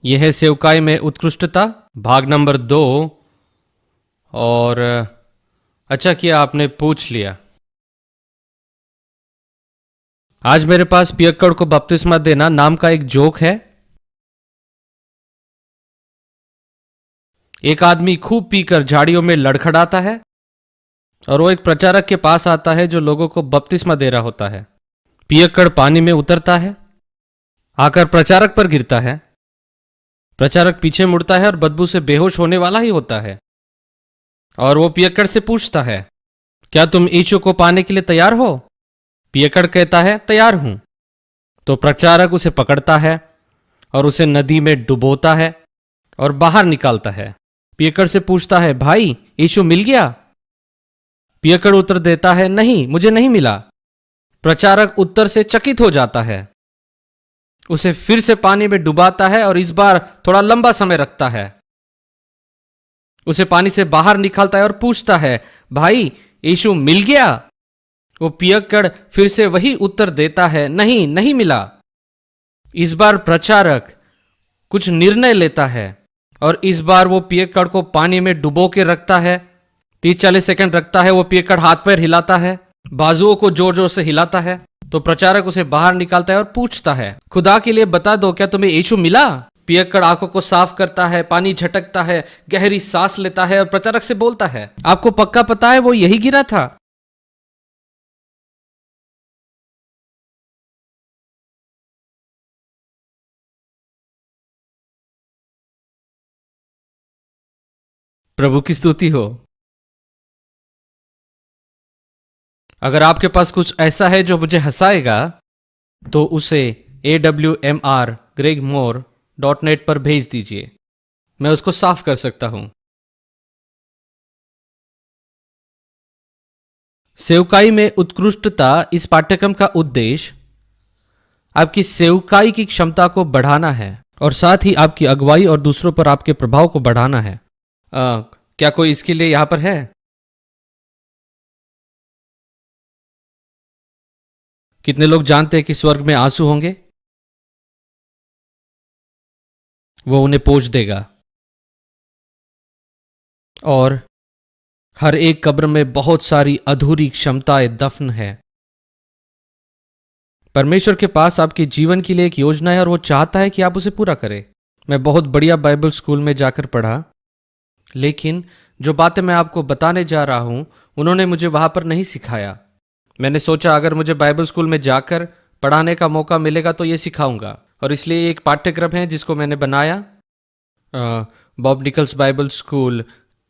यह है सेवकाई में उत्कृष्टता भाग नंबर 2। और अच्छा किया आपने पूछ लिया। आज मेरे पास पियक्कड़ को बपतिस्मा देना नाम का एक जोक है। एक आदमी खूब पीकर झाड़ियों में लड़खड़ाता है और वो एक प्रचारक के पास आता है जो लोगों को बपतिस्मा दे रहा होता है। पियक्कड़ पानी में उतरता है, आकर प्रचारक पर गिरता है। प्रचारक पीछे मुड़ता है और बदबू से बेहोश होने वाला ही होता है। और वो पियक्कड़ से पूछता है, क्या तुम यीशु को पाने के लिए तैयार हो? पियक्कड़ कहता है, तैयार हूं। तो प्रचारक उसे पकड़ता है और उसे नदी में डुबोता है और बाहर निकालता है। पियक्कड़ से पूछता है, भाई यीशु मिल गया? पियक्कड़ उत्तर देता है, नहीं, मुझे नहीं मिला। प्रचारक उत्तर से चकित हो जाता है, उसे फिर से पानी में डुबाता है और इस बार थोड़ा लंबा समय रखता है। उसे पानी से बाहर निकालता है और पूछता है, भाई यीशु मिल गया? वो पियक्कड़ फिर से वही उत्तर देता है, नहीं, नहीं मिला। इस बार प्रचारक कुछ निर्णय लेता है और इस बार वो पियक्कड़ को पानी में डुबो के रखता है। 30-40 सेकंड रखता है। वो पियक्कड़ हाथ पैर हिलाता है, बाजुओं को जोर जोर से हिलाता है। तो प्रचारक उसे बाहर निकालता है और पूछता है, खुदा के लिए बता दो, क्या तुम्हें यीशु मिला? पियक्कड़ आंखों को साफ करता है, पानी झटकता है, गहरी सांस लेता है और प्रचारक से बोलता है, आपको पक्का पता है वो यही गिरा था? प्रभु की स्तुति हो। अगर आपके पास कुछ ऐसा है जो मुझे हंसाएगा तो उसे awmr@gregmore.net पर भेज दीजिए। मैं उसको साफ कर सकता हूं। सेवकाई में उत्कृष्टता इस पाठ्यक्रम का उद्देश्य आपकी सेवकाई की क्षमता को बढ़ाना है और साथ ही आपकी अगुवाई और दूसरों पर आपके प्रभाव को बढ़ाना है। क्या कोई इसके लिए यहां पर है? कितने लोग जानते हैं कि स्वर्ग में आंसू होंगे? वो उन्हें पोंछ देगा। और हर एक कब्र में बहुत सारी अधूरी क्षमताएं दफन है। परमेश्वर के पास आपके जीवन के लिए एक योजना है और वो चाहता है कि आप उसे पूरा करें। मैं बहुत बढ़िया बाइबल स्कूल में जाकर पढ़ा, लेकिन जो बातें मैं आपको बताने जा रहा हूं उन्होंने मुझे वहां पर नहीं सिखाया। मैंने सोचा अगर मुझे बाइबल स्कूल में जाकर पढ़ाने का मौका मिलेगा तो ये सिखाऊंगा, और इसलिए एक पाठ्यक्रम है जिसको मैंने बनाया Bob Nicholls Bible school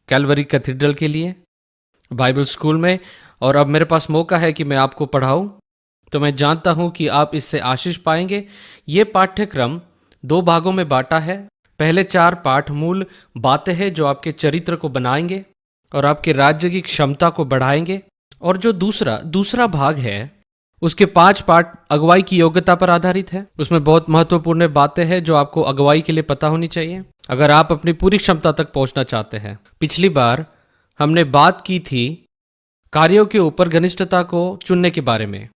Calvary cathedral के लिए बाइबल स्कूल में। और अब मेरे पास मौका है कि मैं आपको पढ़ाऊं, तो मैं जानता हूं कि आप इससे आशीष पाएंगे। ये पाठ्यक्रम 2 भागों में बांटा है। पहले 4 पाठ मूल बातें हैं जो आपके चरित्र को बनाएंगे और आपके राज्य की क्षमता को बढ़ाएंगे, और जो दूसरा भाग है उसके 5 पाठ अगुवाई की योग्यता पर आधारित है। उसमें बहुत महत्वपूर्ण बातें हैं जो आपको अगुवाई के लिए पता होनी चाहिए अगर आप अपनी पूरी क्षमता तक पहुंचना चाहते हैं। पिछली बार हमने बात की थी कार्यों के ऊपर घनिष्ठता को चुनने के बारे में।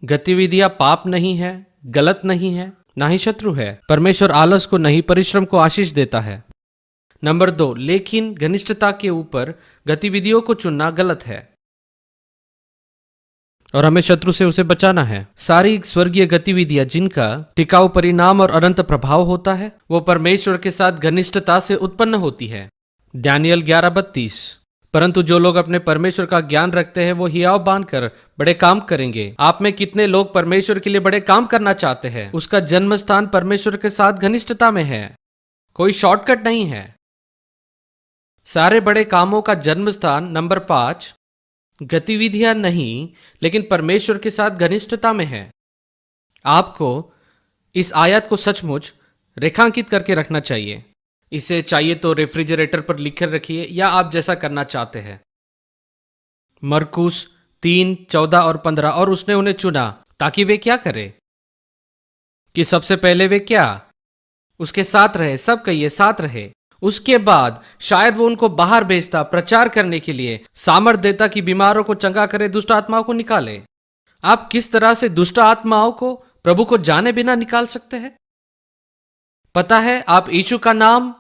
गतिविधियां पाप नहीं है, गलत नहीं है, ना ही शत्रु है। परमेश्वर आलस को नहीं, परिश्रम को आशीष देता है। नंबर 2, लेकिन घनिष्ठता के ऊपर गतिविधियों को चुनना गलत है और हमें शत्रु से उसे बचाना है। सारी स्वर्गीय गतिविधियां जिनका टिकाऊ परिणाम और अनंत प्रभाव होता है वो परमेश्वर के साथ घनिष्ठता से उत्पन्न होती है। दानियल 11:32। परंतु जो लोग अपने परमेश्वर का ज्ञान रखते हैं वो हियाव बांधकर बड़े काम करेंगे। आप में कितने लोग परमेश्वर के लिए बड़े काम करना चाहते हैं? उसका जन्म स्थान परमेश्वर के साथ घनिष्ठता में है, कोई शॉर्टकट नहीं है। सारे बड़े कामों का जन्म स्थान नंबर 5 गतिविधियां नहीं लेकिन परमेश्वर के साथ घनिष्ठता में है। आपको इस आयत को सचमुच रेखांकित करके रखना चाहिए। इसे चाहिए तो रेफ्रिजरेटर पर लिख कर रखिए या आप जैसा करना चाहते हैं। मरकुस 3:14 और 15। और उसने उन्हें चुना ताकि वे क्या करें? कि सबसे पहले वे क्या? उसके साथ रहे। सब कहिए, साथ रहे। उसके बाद शायद वो उनको बाहर भेजता प्रचार करने के लिए, सामर्थ देता कि बीमारों को चंगा करे, दुष्ट आत्माओं को निकाले। आप किस तरह से दुष्ट आत्माओं को प्रभु को जाने बिना निकाल सकते हैं? पता है, आप यीशु का नाम,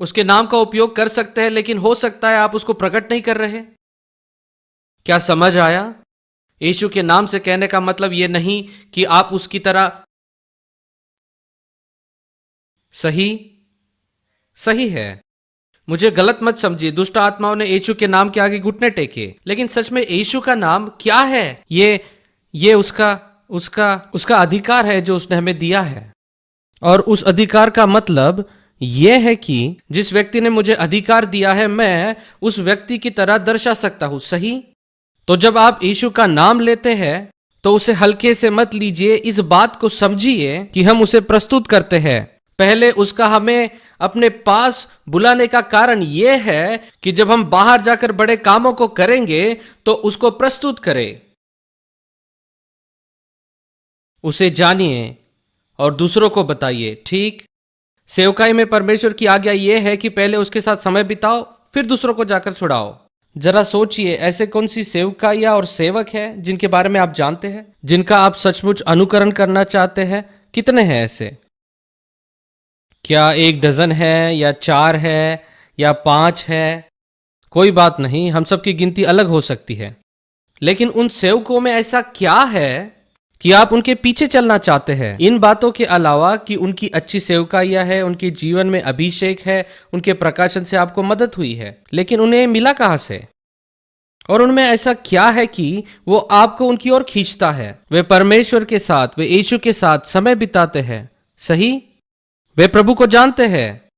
उसके नाम का उपयोग कर सकते हैं, लेकिन हो सकता है आप उसको प्रकट नहीं कर रहे। क्या समझ आया? यीशु के नाम से कहने का मतलब यह नहीं कि आप उसकी तरह सही सही है। मुझे गलत मत समझिए, दुष्ट आत्माओं ने यीशु के नाम के आगे घुटने टेके, लेकिन सच में यीशु का नाम क्या है? ये उसका उसका उसका अधिकार है जो उसने हमें दिया है। और उस अधिकार का मतलब यह है कि जिस व्यक्ति ने मुझे अधिकार दिया है, मैं उस व्यक्ति की तरह दर्शा सकता हूं। सही? तो जब आप यीशु का नाम लेते हैं तो उसे हल्के से मत लीजिए। इस बात को समझिए कि हम उसे प्रस्तुत करते हैं। पहले उसका हमें अपने पास बुलाने का कारण यह है कि जब हम बाहर जाकर बड़े कामों को करेंगे तो उसको प्रस्तुत करें, उसे जानिए और दूसरों को बताइए। ठीक? सेवकाई में परमेश्वर की आज्ञा यह है कि पहले उसके साथ समय बिताओ, फिर दूसरों को जाकर छुड़ाओ। जरा सोचिए, ऐसे कौन सी सेवकाइयां और सेवक है जिनके बारे में आप जानते हैं, जिनका आप सचमुच अनुकरण करना चाहते हैं? कितने हैं ऐसे? क्या 1 डजन है, या 4 है, या 5 है? कोई बात नहीं, हम सबकी गिनती अलग हो सकती है, लेकिन उन सेवकों में ऐसा क्या है कि आप उनके पीछे चलना चाहते हैं? इन बातों के अलावा कि उनकी अच्छी सेवकाइयां है, उनके जीवन में अभिषेक है, उनके प्रकाशन से आपको मदद हुई है, लेकिन उन्हें मिला कहां से? और उनमें ऐसा क्या है कि वो आपको उनकी ओर खींचता है? वे परमेश्वर के साथ, वे यीशु के साथ समय बिताते हैं। सही? वे प्रभु को जानते हैं।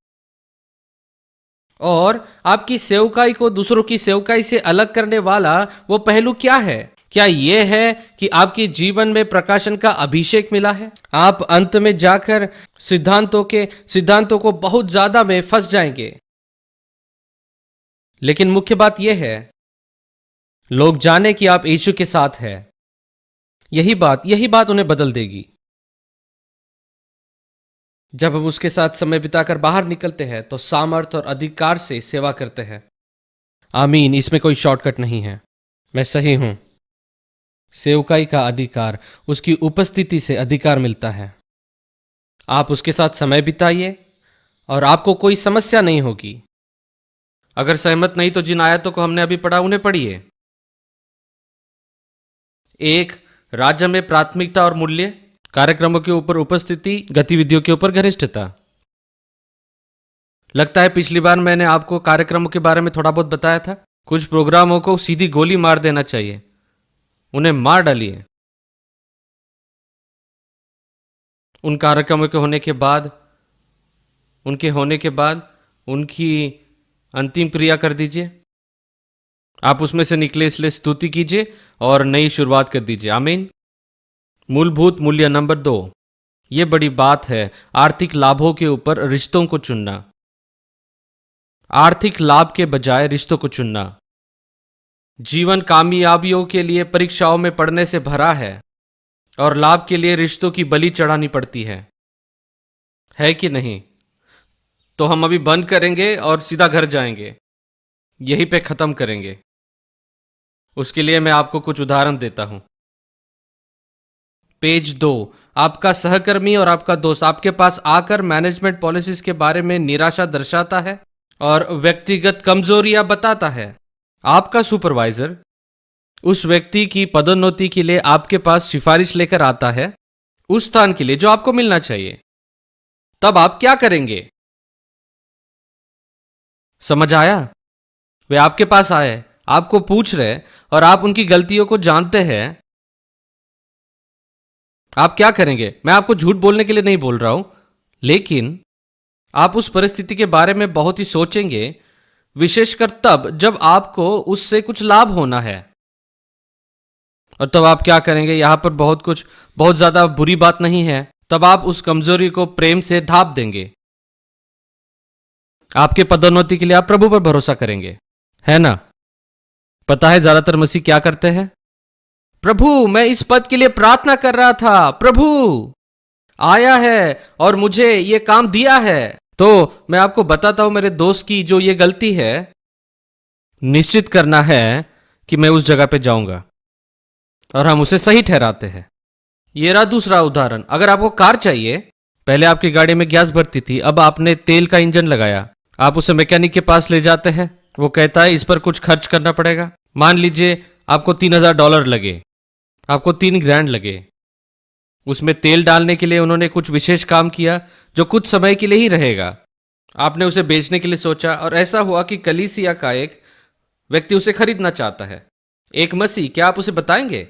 और आपकी सेवकाई को दूसरों की सेवकाई से अलग करने वाला वो पहलू क्या है? क्या यह है कि आपके जीवन में प्रकाशन का अभिषेक मिला है? आप अंत में जाकर सिद्धांतों को बहुत ज्यादा में फंस जाएंगे, लेकिन मुख्य बात यह है लोग जाने कि आप यीशु के साथ हैं। यही बात उन्हें बदल देगी। जब हम उसके साथ समय बिताकर बाहर निकलते हैं तो सामर्थ और अधिकार से सेवा करते हैं। आमीन। इसमें कोई शॉर्टकट नहीं है। मैं सही हूं। सेवकाई का अधिकार उसकी उपस्थिति से अधिकार मिलता है। आप उसके साथ समय बिताइए और आपको कोई समस्या नहीं होगी। अगर सहमत नहीं तो जिन आयतों को हमने अभी पढ़ा उन्हें पढ़िए। 1, राज्य में प्राथमिकता और मूल्य, कार्यक्रमों के ऊपर उपस्थिति, गतिविधियों के ऊपर घनिष्ठता। लगता है पिछली बार मैंने आपको कार्यक्रमों के बारे में थोड़ा बहुत बताया था। कुछ प्रोग्रामों को सीधी गोली मार देना चाहिए, उन्हें मार डालिए। उन कार्यक्रमों के होने के बाद उनकी अंतिम क्रिया कर दीजिए। आप उसमें से निकले इसलिए स्तुति कीजिए और नई शुरुआत कर दीजिए। आमीन। मूलभूत मूल्य नंबर 2, यह बड़ी बात है, आर्थिक लाभों के ऊपर रिश्तों को चुनना। आर्थिक लाभ के बजाय रिश्तों को चुनना। जीवन कामयाबियों के लिए परीक्षाओं में पड़ने से भरा है और लाभ के लिए रिश्तों की बलि चढ़ानी पड़ती है कि नहीं? तो हम अभी बंद करेंगे और सीधा घर जाएंगे, यहीं पे खत्म करेंगे। उसके लिए मैं आपको कुछ उदाहरण देता हूं। पेज 2, आपका सहकर्मी और आपका दोस्त आपके पास आकर मैनेजमेंट पॉलिसीज के बारे में निराशा दर्शाता है और व्यक्तिगत कमजोरियां बताता है। आपका सुपरवाइजर उस व्यक्ति की पदोन्नति के लिए आपके पास सिफारिश लेकर आता है, उस स्थान के लिए जो आपको मिलना चाहिए। तब आप क्या करेंगे? समझ आया? वे आपके पास आए, आपको पूछ रहे और आप उनकी गलतियों को जानते हैं। आप क्या करेंगे? मैं आपको झूठ बोलने के लिए नहीं बोल रहा हूं, लेकिन आप उस परिस्थिति के बारे में बहुत ही सोचेंगे, विशेषकर तब जब आपको उससे कुछ लाभ होना है। और तब आप क्या करेंगे? यहां पर बहुत ज्यादा बुरी बात नहीं है। तब आप उस कमजोरी को प्रेम से ढांप देंगे। आपके पदोन्नति के लिए आप प्रभु पर भरोसा करेंगे, है ना? पता है ज्यादातर मसीह क्या करते हैं? प्रभु, मैं इस पद के लिए प्रार्थना कर रहा था, प्रभु आया है और मुझे ये काम दिया है। तो मैं आपको बताता हूं मेरे दोस्त की जो ये गलती है, निश्चित करना है कि मैं उस जगह पे जाऊंगा, और हम उसे सही ठहराते हैं। ये रहा दूसरा उदाहरण। अगर आपको कार चाहिए, पहले आपकी गाड़ी में गैस भरती थी, अब आपने तेल का इंजन लगाया। आप उसे मैकेनिक के पास ले जाते हैं, वो कहता है इस पर कुछ खर्च करना पड़ेगा। मान लीजिए आपको $3000 लगे, आपको 3 ग्रैंड लगे। उसमें तेल डालने के लिए उन्होंने कुछ विशेष काम किया जो कुछ समय के लिए ही रहेगा। आपने उसे बेचने के लिए सोचा और ऐसा हुआ कि कलीसिया का एक व्यक्ति उसे खरीदना चाहता है, एक मसीह। क्या आप उसे बताएंगे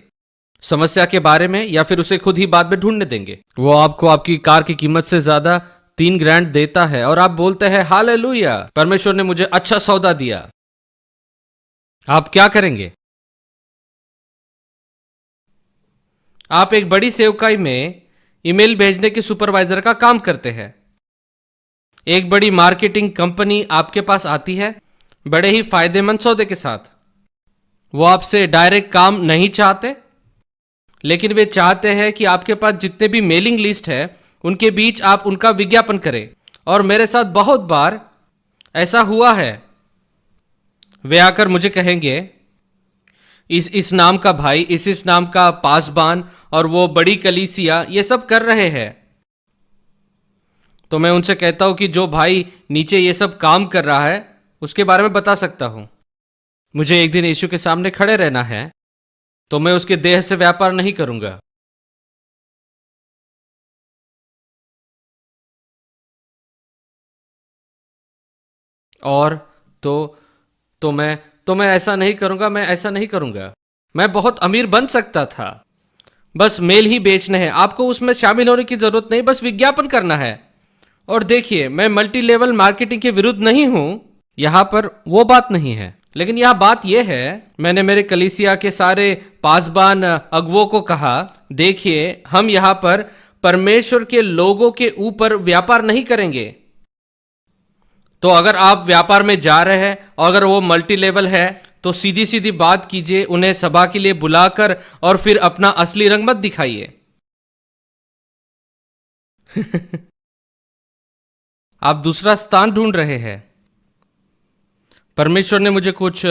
समस्या के बारे में, या फिर उसे खुद ही बाद में ढूंढने देंगे? वो आपको आपकी कार की कीमत से ज्यादा 3 ग्रैंड देता है और आप बोलते हैं हालेलुया, परमेश्वर ने मुझे अच्छा सौदा दिया। आप क्या करेंगे? आप एक बड़ी सेवकाई में ईमेल भेजने के सुपरवाइजर का काम करते हैं। एक बड़ी मार्केटिंग कंपनी आपके पास आती है बड़े ही फायदेमंद सौदे के साथ। वो आपसे डायरेक्ट काम नहीं चाहते, लेकिन वे चाहते हैं कि आपके पास जितने भी मेलिंग लिस्ट है उनके बीच आप उनका विज्ञापन करें। और मेरे साथ बहुत बार ऐसा हुआ है। वे आकर मुझे कहेंगे इस नाम का भाई, इस नाम का पासबान और वो बड़ी कलीसिया ये सब कर रहे हैं। तो मैं उनसे कहता हूं कि जो भाई नीचे ये सब काम कर रहा है उसके बारे में बता सकता हूं। मुझे एक दिन यीशु के सामने खड़े रहना है, तो मैं उसके देह से व्यापार नहीं करूंगा। और तो मैं ऐसा नहीं करूंगा, मैं ऐसा नहीं करूंगा। मैं बहुत अमीर बन सकता था, बस मेल ही बेचने हैं, आपको उसमें शामिल होने की जरूरत नहीं, बस विज्ञापन करना है। और देखिए, मैं मल्टी लेवल मार्केटिंग के विरुद्ध नहीं हूं, यहां पर वो बात नहीं है। लेकिन यह बात यह है, मैंने मेरे कलीसिया के सारे पासबान अगुवों को कहा, देखिए हम यहां पर परमेश्वर के लोगों के ऊपर व्यापार नहीं करेंगे। तो अगर आप व्यापार में जा रहे हैं और अगर वो मल्टी लेवल है तो सीधी सीधी बात कीजिए, उन्हें सभा के लिए बुलाकर, और फिर अपना असली रंग मत दिखाइए। आप दूसरा स्थान ढूंढ रहे हैं। परमेश्वर ने मुझे कुछ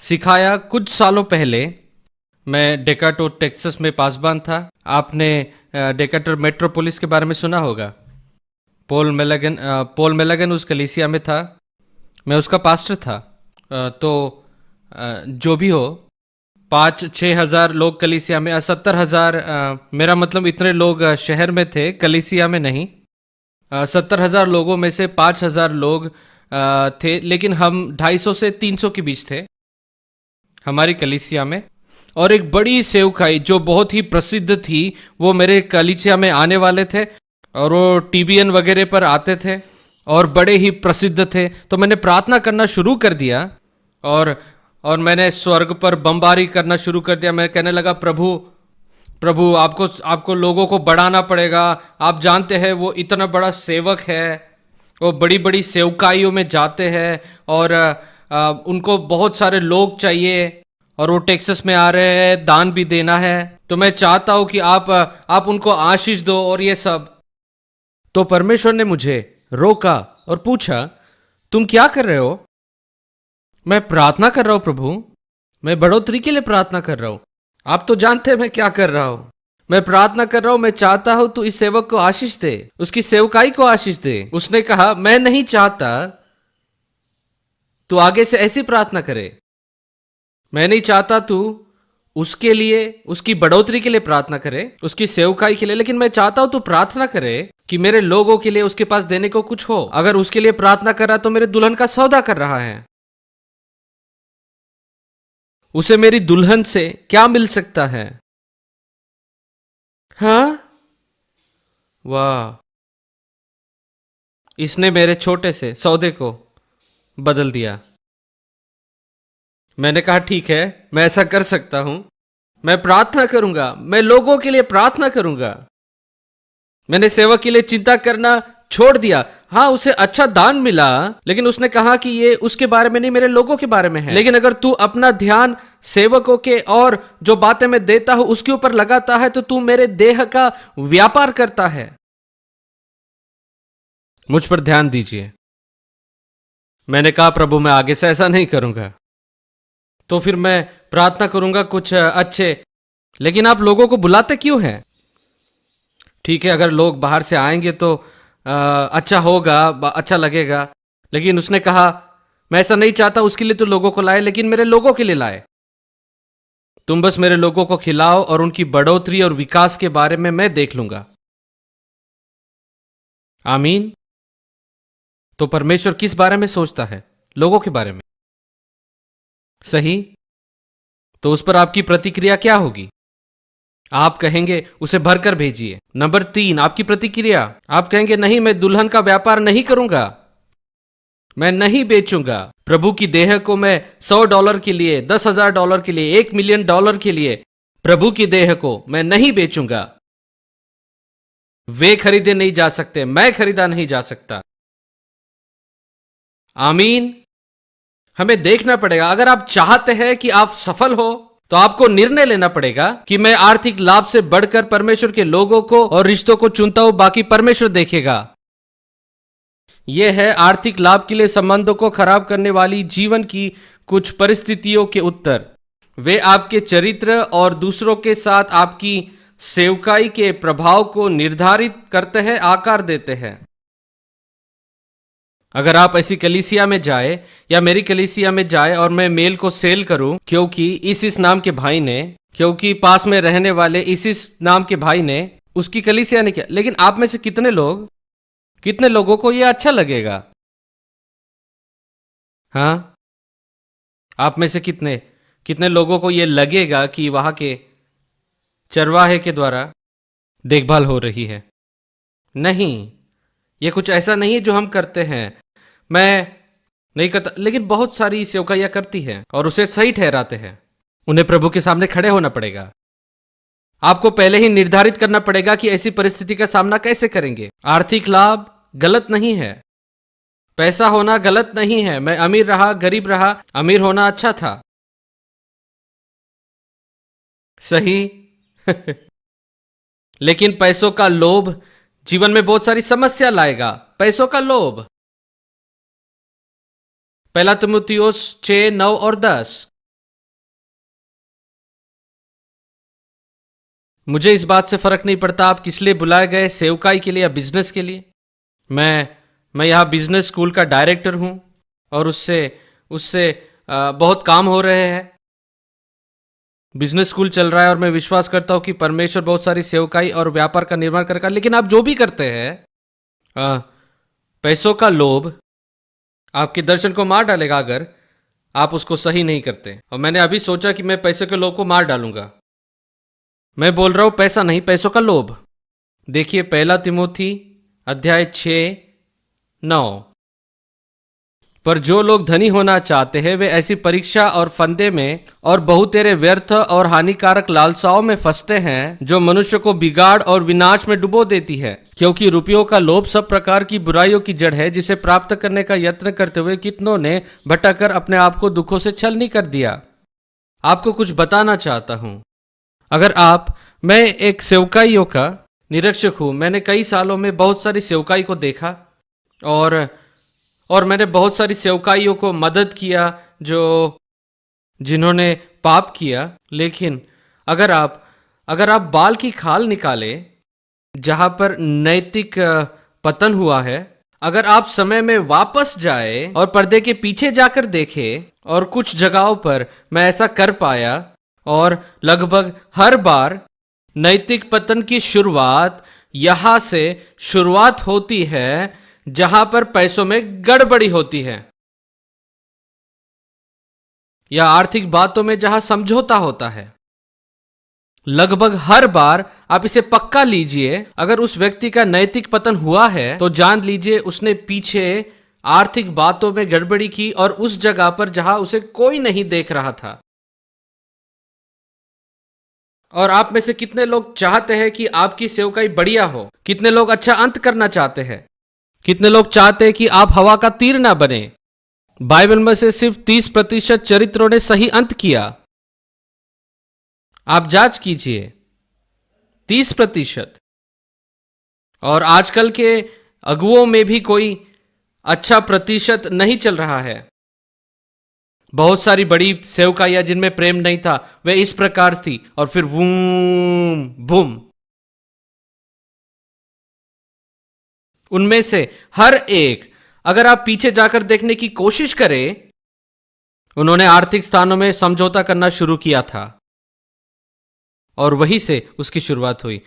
सिखाया। कुछ सालों पहले मैं डेकाटोर टेक्सास में पासबान था। आपने डेकाटोर मेट्रोपोलिस के बारे में सुना होगा। पॉल मेलागन उस कलीसिया में था, मैं उसका पास्टर था। तो जो भी हो, 5-6 हजार लोग कलीसिया में, 70,000, मेरा मतलब इतने लोग शहर में थे, कलीसिया में नहीं। 70,000 लोगों में से 5,000 लोग थे, लेकिन हम 250 से 300 के बीच थे हमारी कलीसिया में। और एक बड़ी सेवकाई जो बहुत ही प्रसिद्ध थी, वो मेरे कलीसिया में आने वाले थे और वो टीबीएन वगैरह पर आते थे और बड़े ही प्रसिद्ध थे। तो मैंने प्रार्थना करना शुरू कर दिया और मैंने स्वर्ग पर बमबारी करना शुरू कर दिया। मैं कहने लगा, प्रभु आपको लोगों को बढ़ाना पड़ेगा। आप जानते हैं वो इतना बड़ा सेवक है, वो बड़ी बड़ी सेवकाइयों में जाते हैं और उनको बहुत सारे लोग चाहिए और वो टेक्सास में आ रहे हैं, दान भी देना है। तो मैं चाहता हूं कि आप उनको आशीष दो और ये सब। तो परमेश्वर ने मुझे रोका और पूछा, तुम क्या कर रहे हो? मैं प्रार्थना कर रहा हूं प्रभु, मैं बढ़ोतरी के लिए प्रार्थना कर रहा हूं। आप तो जानते हैं मैं क्या कर रहा हूं। मैं प्रार्थना कर रहा हूं, मैं चाहता हूं तू इस सेवक को आशीष दे, उसकी सेवकाई को आशीष दे। उसने कहा, मैं नहीं चाहता तू आगे से ऐसी प्रार्थना करे। मैं नहीं चाहता तू उसके लिए, उसकी बढ़ोतरी के लिए प्रार्थना करे, उसकी सेवकाई के लिए, लेकिन मैं चाहता हूं तू प्रार्थना करे कि मेरे लोगों के लिए उसके पास देने को कुछ हो। अगर उसके लिए प्रार्थना कर रहा तो मेरे दुल्हन का सौदा कर रहा है। उसे मेरी दुल्हन से क्या मिल सकता है? हाँ, वाह, इसने मेरे छोटे से सौदे को बदल दिया। मैंने कहा, ठीक है, मैं ऐसा कर सकता हूं, मैं प्रार्थना करूंगा, मैं लोगों के लिए प्रार्थना करूंगा। मैंने सेवक के लिए चिंता करना छोड़ दिया। हाँ, उसे अच्छा दान मिला, लेकिन उसने कहा कि ये उसके बारे में नहीं, मेरे लोगों के बारे में है। लेकिन अगर तू अपना ध्यान सेवकों के और जो बातें मैं देता हूं उसके ऊपर लगाता है तो तू मेरे देह का व्यापार करता है। मुझ पर ध्यान दीजिए। मैंने कहा, प्रभु मैं आगे से ऐसा नहीं करूंगा। तो फिर मैं प्रार्थना करूंगा कुछ अच्छे। लेकिन आप लोगों को बुलाते क्यों हैं? ठीक है, अगर लोग बाहर से आएंगे तो अच्छा होगा, अच्छा लगेगा। लेकिन उसने कहा, मैं ऐसा नहीं चाहता उसके लिए तो लोगों को लाए, लेकिन मेरे लोगों के लिए लाए। तुम बस मेरे लोगों को खिलाओ और उनकी बढ़ोतरी और विकास के बारे में मैं देख लूंगा। आमीन। तो परमेश्वर किस बारे में सोचता है? लोगों के बारे में। सही। तो उस पर आपकी प्रतिक्रिया क्या होगी? आप कहेंगे उसे भरकर भेजिए। नंबर 3, आपकी प्रतिक्रिया, आप कहेंगे नहीं, मैं दुल्हन का व्यापार नहीं करूंगा, मैं नहीं बेचूंगा। प्रभु की देह को मैं $100 के लिए, $10,000 के लिए, $1,000,000 के लिए प्रभु की देह को मैं नहीं बेचूंगा। वे खरीदे नहीं जा सकते, मैं खरीदा नहीं जा सकता। आमीन। हमें देखना पड़ेगा। अगर आप चाहते हैं कि आप सफल हो तो आपको निर्णय लेना पड़ेगा कि मैं आर्थिक लाभ से बढ़कर परमेश्वर के लोगों को और रिश्तों को चुनता हूं, बाकी परमेश्वर देखेगा। यह है आर्थिक लाभ के लिए संबंधों को खराब करने वाली जीवन की कुछ परिस्थितियों के उत्तर। वे आपके चरित्र और दूसरों के साथ आपकी सेवकाई के प्रभाव को निर्धारित करते हैं, आकार देते हैं। अगर आप ऐसी कलीसिया में जाए या मेरी कलीसिया में जाए और मैं मेल को सेल करूं क्योंकि इस नाम के भाई ने, क्योंकि पास में रहने वाले इस नाम के भाई ने, उसकी कलीसिया ने किया, लेकिन आप में से कितने लोगों को यह अच्छा लगेगा? हाँ, आप में से कितने कितने लोगों को यह लगेगा कि वहां के चरवाहे के द्वारा देखभाल हो रही है? नहीं, यह कुछ ऐसा नहीं है जो हम करते हैं। मैं नहीं करता, लेकिन बहुत सारी सेवकाइयां करती हैं और उसे सही ठहराते हैं। उन्हें प्रभु के सामने खड़े होना पड़ेगा। आपको पहले ही निर्धारित करना पड़ेगा कि ऐसी परिस्थिति का सामना कैसे करेंगे। आर्थिक लाभ गलत नहीं है, पैसा होना गलत नहीं है। मैं अमीर रहा, गरीब रहा, अमीर होना अच्छा था। सही। लेकिन पैसों का लोभ जीवन में बहुत सारी समस्या लाएगा। पैसों का लोभ। 1 तीमुथियुस 6, 9 और 10। मुझे इस बात से फर्क नहीं पड़ता आप किस लिए बुलाए गए, सेवकाई के लिए या बिजनेस के लिए। मैं यहां बिजनेस स्कूल का डायरेक्टर हूं और उससे उससे बहुत काम हो रहे हैं। बिजनेस स्कूल चल रहा है और मैं विश्वास करता हूं कि परमेश्वर बहुत सारी सेवकाई और व्यापार का निर्माण करेगा। लेकिन आप जो भी करते हैं, पैसों का लोभ आपके दर्शन को मार डालेगा अगर आप उसको सही नहीं करते। और मैंने अभी सोचा कि मैं पैसे के लोभ को मार डालूंगा। मैं बोल रहा हूं पैसा नहीं, पैसों का लोभ। देखिए 1 तीमुथी अध्याय 6, 9। पर जो लोग धनी होना चाहते हैं वे ऐसी परीक्षा और फंदे में और बहुतेरे व्यर्थ और हानिकारक लालसाओं में फंसते हैं जो मनुष्य को बिगाड़ और विनाश में डुबो देती है। क्योंकि रुपयों का लोभ सब प्रकार की बुराइयों की जड़ है, जिसे प्राप्त करने का यत्न करते हुए कितनों ने भटक कर अपने आप को दुखों से छलनी कर दिया। आपको कुछ बताना चाहता हूं। मैं एक सेवकाइयों का निरीक्षक हूं। मैंने कई सालों में बहुत सारी सेवकाई को देखा और मैंने बहुत सारी सेवकाइयों को मदद किया जिन्होंने पाप किया। लेकिन अगर आप बाल की खाल निकाले जहां पर नैतिक पतन हुआ है, अगर आप समय में वापस जाए और पर्दे के पीछे जाकर देखे, और कुछ जगहों पर मैं ऐसा कर पाया, और लगभग हर बार नैतिक पतन की शुरुआत यहां से शुरुआत होती है जहां पर पैसों में गड़बड़ी होती है या आर्थिक बातों में जहां समझौता होता है। लगभग हर बार आप इसे पक्का लीजिए, अगर उस व्यक्ति का नैतिक पतन हुआ है तो जान लीजिए उसने पीछे आर्थिक बातों में गड़बड़ी की और उस जगह पर जहां उसे कोई नहीं देख रहा था। और आप में से कितने लोग चाहते हैं कि आपकी सेवकाई बढ़िया हो? कितने लोग अच्छा अंत करना चाहते हैं? कितने लोग चाहते हैं कि आप हवा का तीर ना बने? बाइबल में से सिर्फ 30% चरित्रों ने सही अंत किया। आप जांच कीजिए, 30%। और आजकल के अगुओं में भी कोई अच्छा प्रतिशत नहीं चल रहा है। बहुत सारी बड़ी सेवकाइयां जिनमें प्रेम नहीं था, वे इस प्रकार थी, और फिर वूम बूम। उनमें से हर एक, अगर आप पीछे जाकर देखने की कोशिश करें, उन्होंने आर्थिक स्थानों में समझौता करना शुरू किया था और वहीं से उसकी शुरुआत हुई।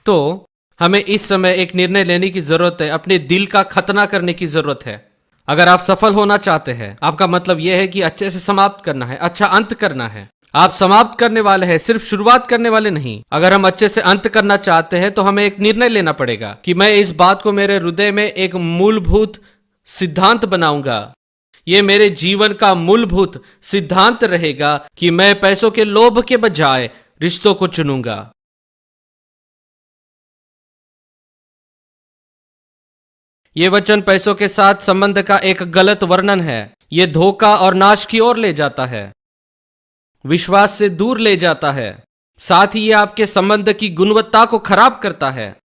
तो हमें इस समय एक निर्णय लेने की जरूरत है, अपने दिल का खतना करने की जरूरत है। अगर आप सफल होना चाहते हैं, आपका मतलब यह है कि अच्छे से समाप्त करना है, अच्छा अंत करना है। आप समाप्त करने वाले हैं, सिर्फ शुरुआत करने वाले नहीं। अगर हम अच्छे से अंत करना चाहते हैं तो हमें एक निर्णय लेना पड़ेगा कि मैं इस बात को मेरे हृदय में एक मूलभूत सिद्धांत बनाऊंगा। ये मेरे जीवन का मूलभूत सिद्धांत रहेगा कि मैं पैसों के लोभ के बजाय रिश्तों को चुनूंगा। ये वचन पैसों के साथ संबंध का एक गलत वर्णन है। ये धोखा और नाश की ओर ले जाता है, विश्वास से दूर ले जाता है, साथ ही ये आपके संबंध की गुणवत्ता को खराब करता है।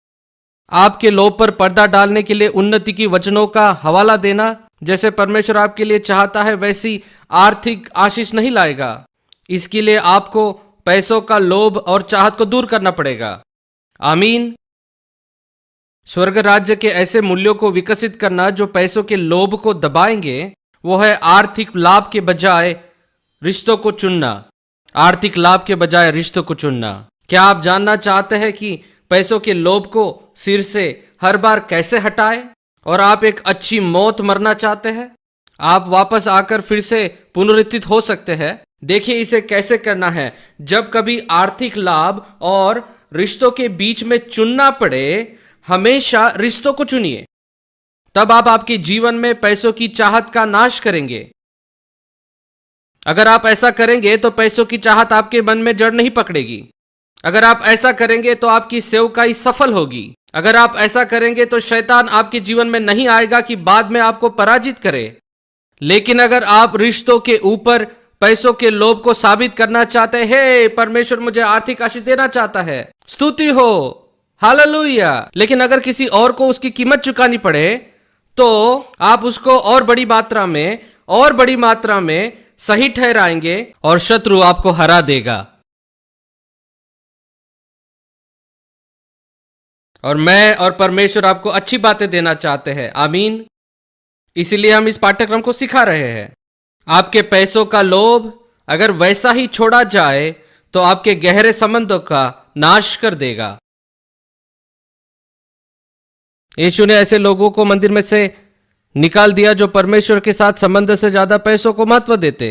आपके लोभ पर पर्दा डालने के लिए उन्नति की वचनों का हवाला देना, जैसे परमेश्वर आपके लिए चाहता है वैसी आर्थिक आशीष नहीं लाएगा। इसके लिए आपको पैसों का लोभ और चाहत को दूर करना पड़ेगा। आमीन। स्वर्ग राज्य के ऐसे मूल्यों को विकसित करना जो पैसों के लोभ को दबाएंगे, वो है आर्थिक लाभ के बजाय रिश्तों को चुनना। आर्थिक लाभ के बजाय रिश्तों को चुनना। क्या आप जानना चाहते हैं कि पैसों के लोभ को सिर से हर बार कैसे हटाए? और आप एक अच्छी मौत मरना चाहते हैं? आप वापस आकर फिर से पुनरुत्थित हो सकते हैं। देखिए इसे कैसे करना है। जब कभी आर्थिक लाभ और रिश्तों के बीच में चुनना पड़े, हमेशा रिश्तों को चुनिए। तब आप आपके जीवन में पैसों की चाहत का नाश करेंगे। अगर आप ऐसा करेंगे तो पैसों की चाहत आपके मन में जड़ नहीं पकड़ेगी। अगर आप ऐसा करेंगे तो आपकी सेवकाई सफल होगी। अगर आप ऐसा करेंगे तो शैतान आपके जीवन में नहीं आएगा कि बाद में आपको पराजित करे। लेकिन अगर आप रिश्तों के ऊपर पैसों के लोभ को साबित करना चाहते हैं, परमेश्वर मुझे आर्थिक आशीष देना चाहता है, स्तुति हो, हालेलुया, लेकिन अगर किसी और को उसकी कीमत चुकानी पड़े तो आप उसको और बड़ी मात्रा में सही ठहराएंगे और शत्रु आपको हरा देगा। और मैं और परमेश्वर आपको अच्छी बातें देना चाहते हैं। आमीन। इसीलिए हम इस पाठ्यक्रम को सिखा रहे हैं। आपके पैसों का लोभ अगर वैसा ही छोड़ा जाए तो आपके गहरे संबंधों का नाश कर देगा। यीशु ने ऐसे लोगों को मंदिर में से निकाल दिया जो परमेश्वर के साथ संबंध से ज्यादा पैसों को महत्व देते।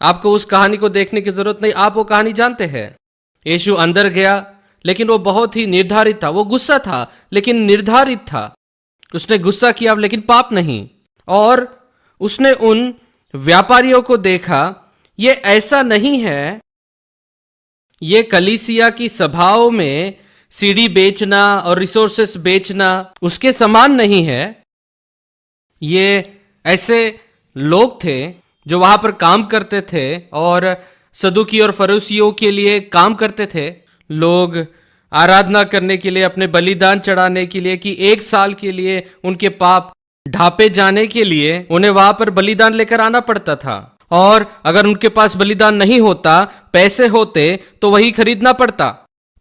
आपको उस कहानी को देखने की जरूरत नहीं, आप वो कहानी जानते हैं। यीशु अंदर गया, लेकिन वो बहुत ही निर्धारित था। वो गुस्सा था लेकिन निर्धारित था। उसने गुस्सा किया लेकिन पाप नहीं। और उसने उन व्यापारियों को देखा। ये ऐसा नहीं है, ये कलीसिया की सभाओं में सीढ़ी बेचना और रिसोर्सेस बेचना उसके समान नहीं है। ये ऐसे लोग थे जो वहां पर काम करते थे और सदुकी और फरीसियों के लिए काम करते थे। लोग आराधना करने के लिए, अपने बलिदान चढ़ाने के लिए, कि एक साल के लिए उनके पाप ढापे जाने के लिए उन्हें वहां पर बलिदान लेकर आना पड़ता था। और अगर उनके पास बलिदान नहीं होता, पैसे होते तो वही खरीदना पड़ता।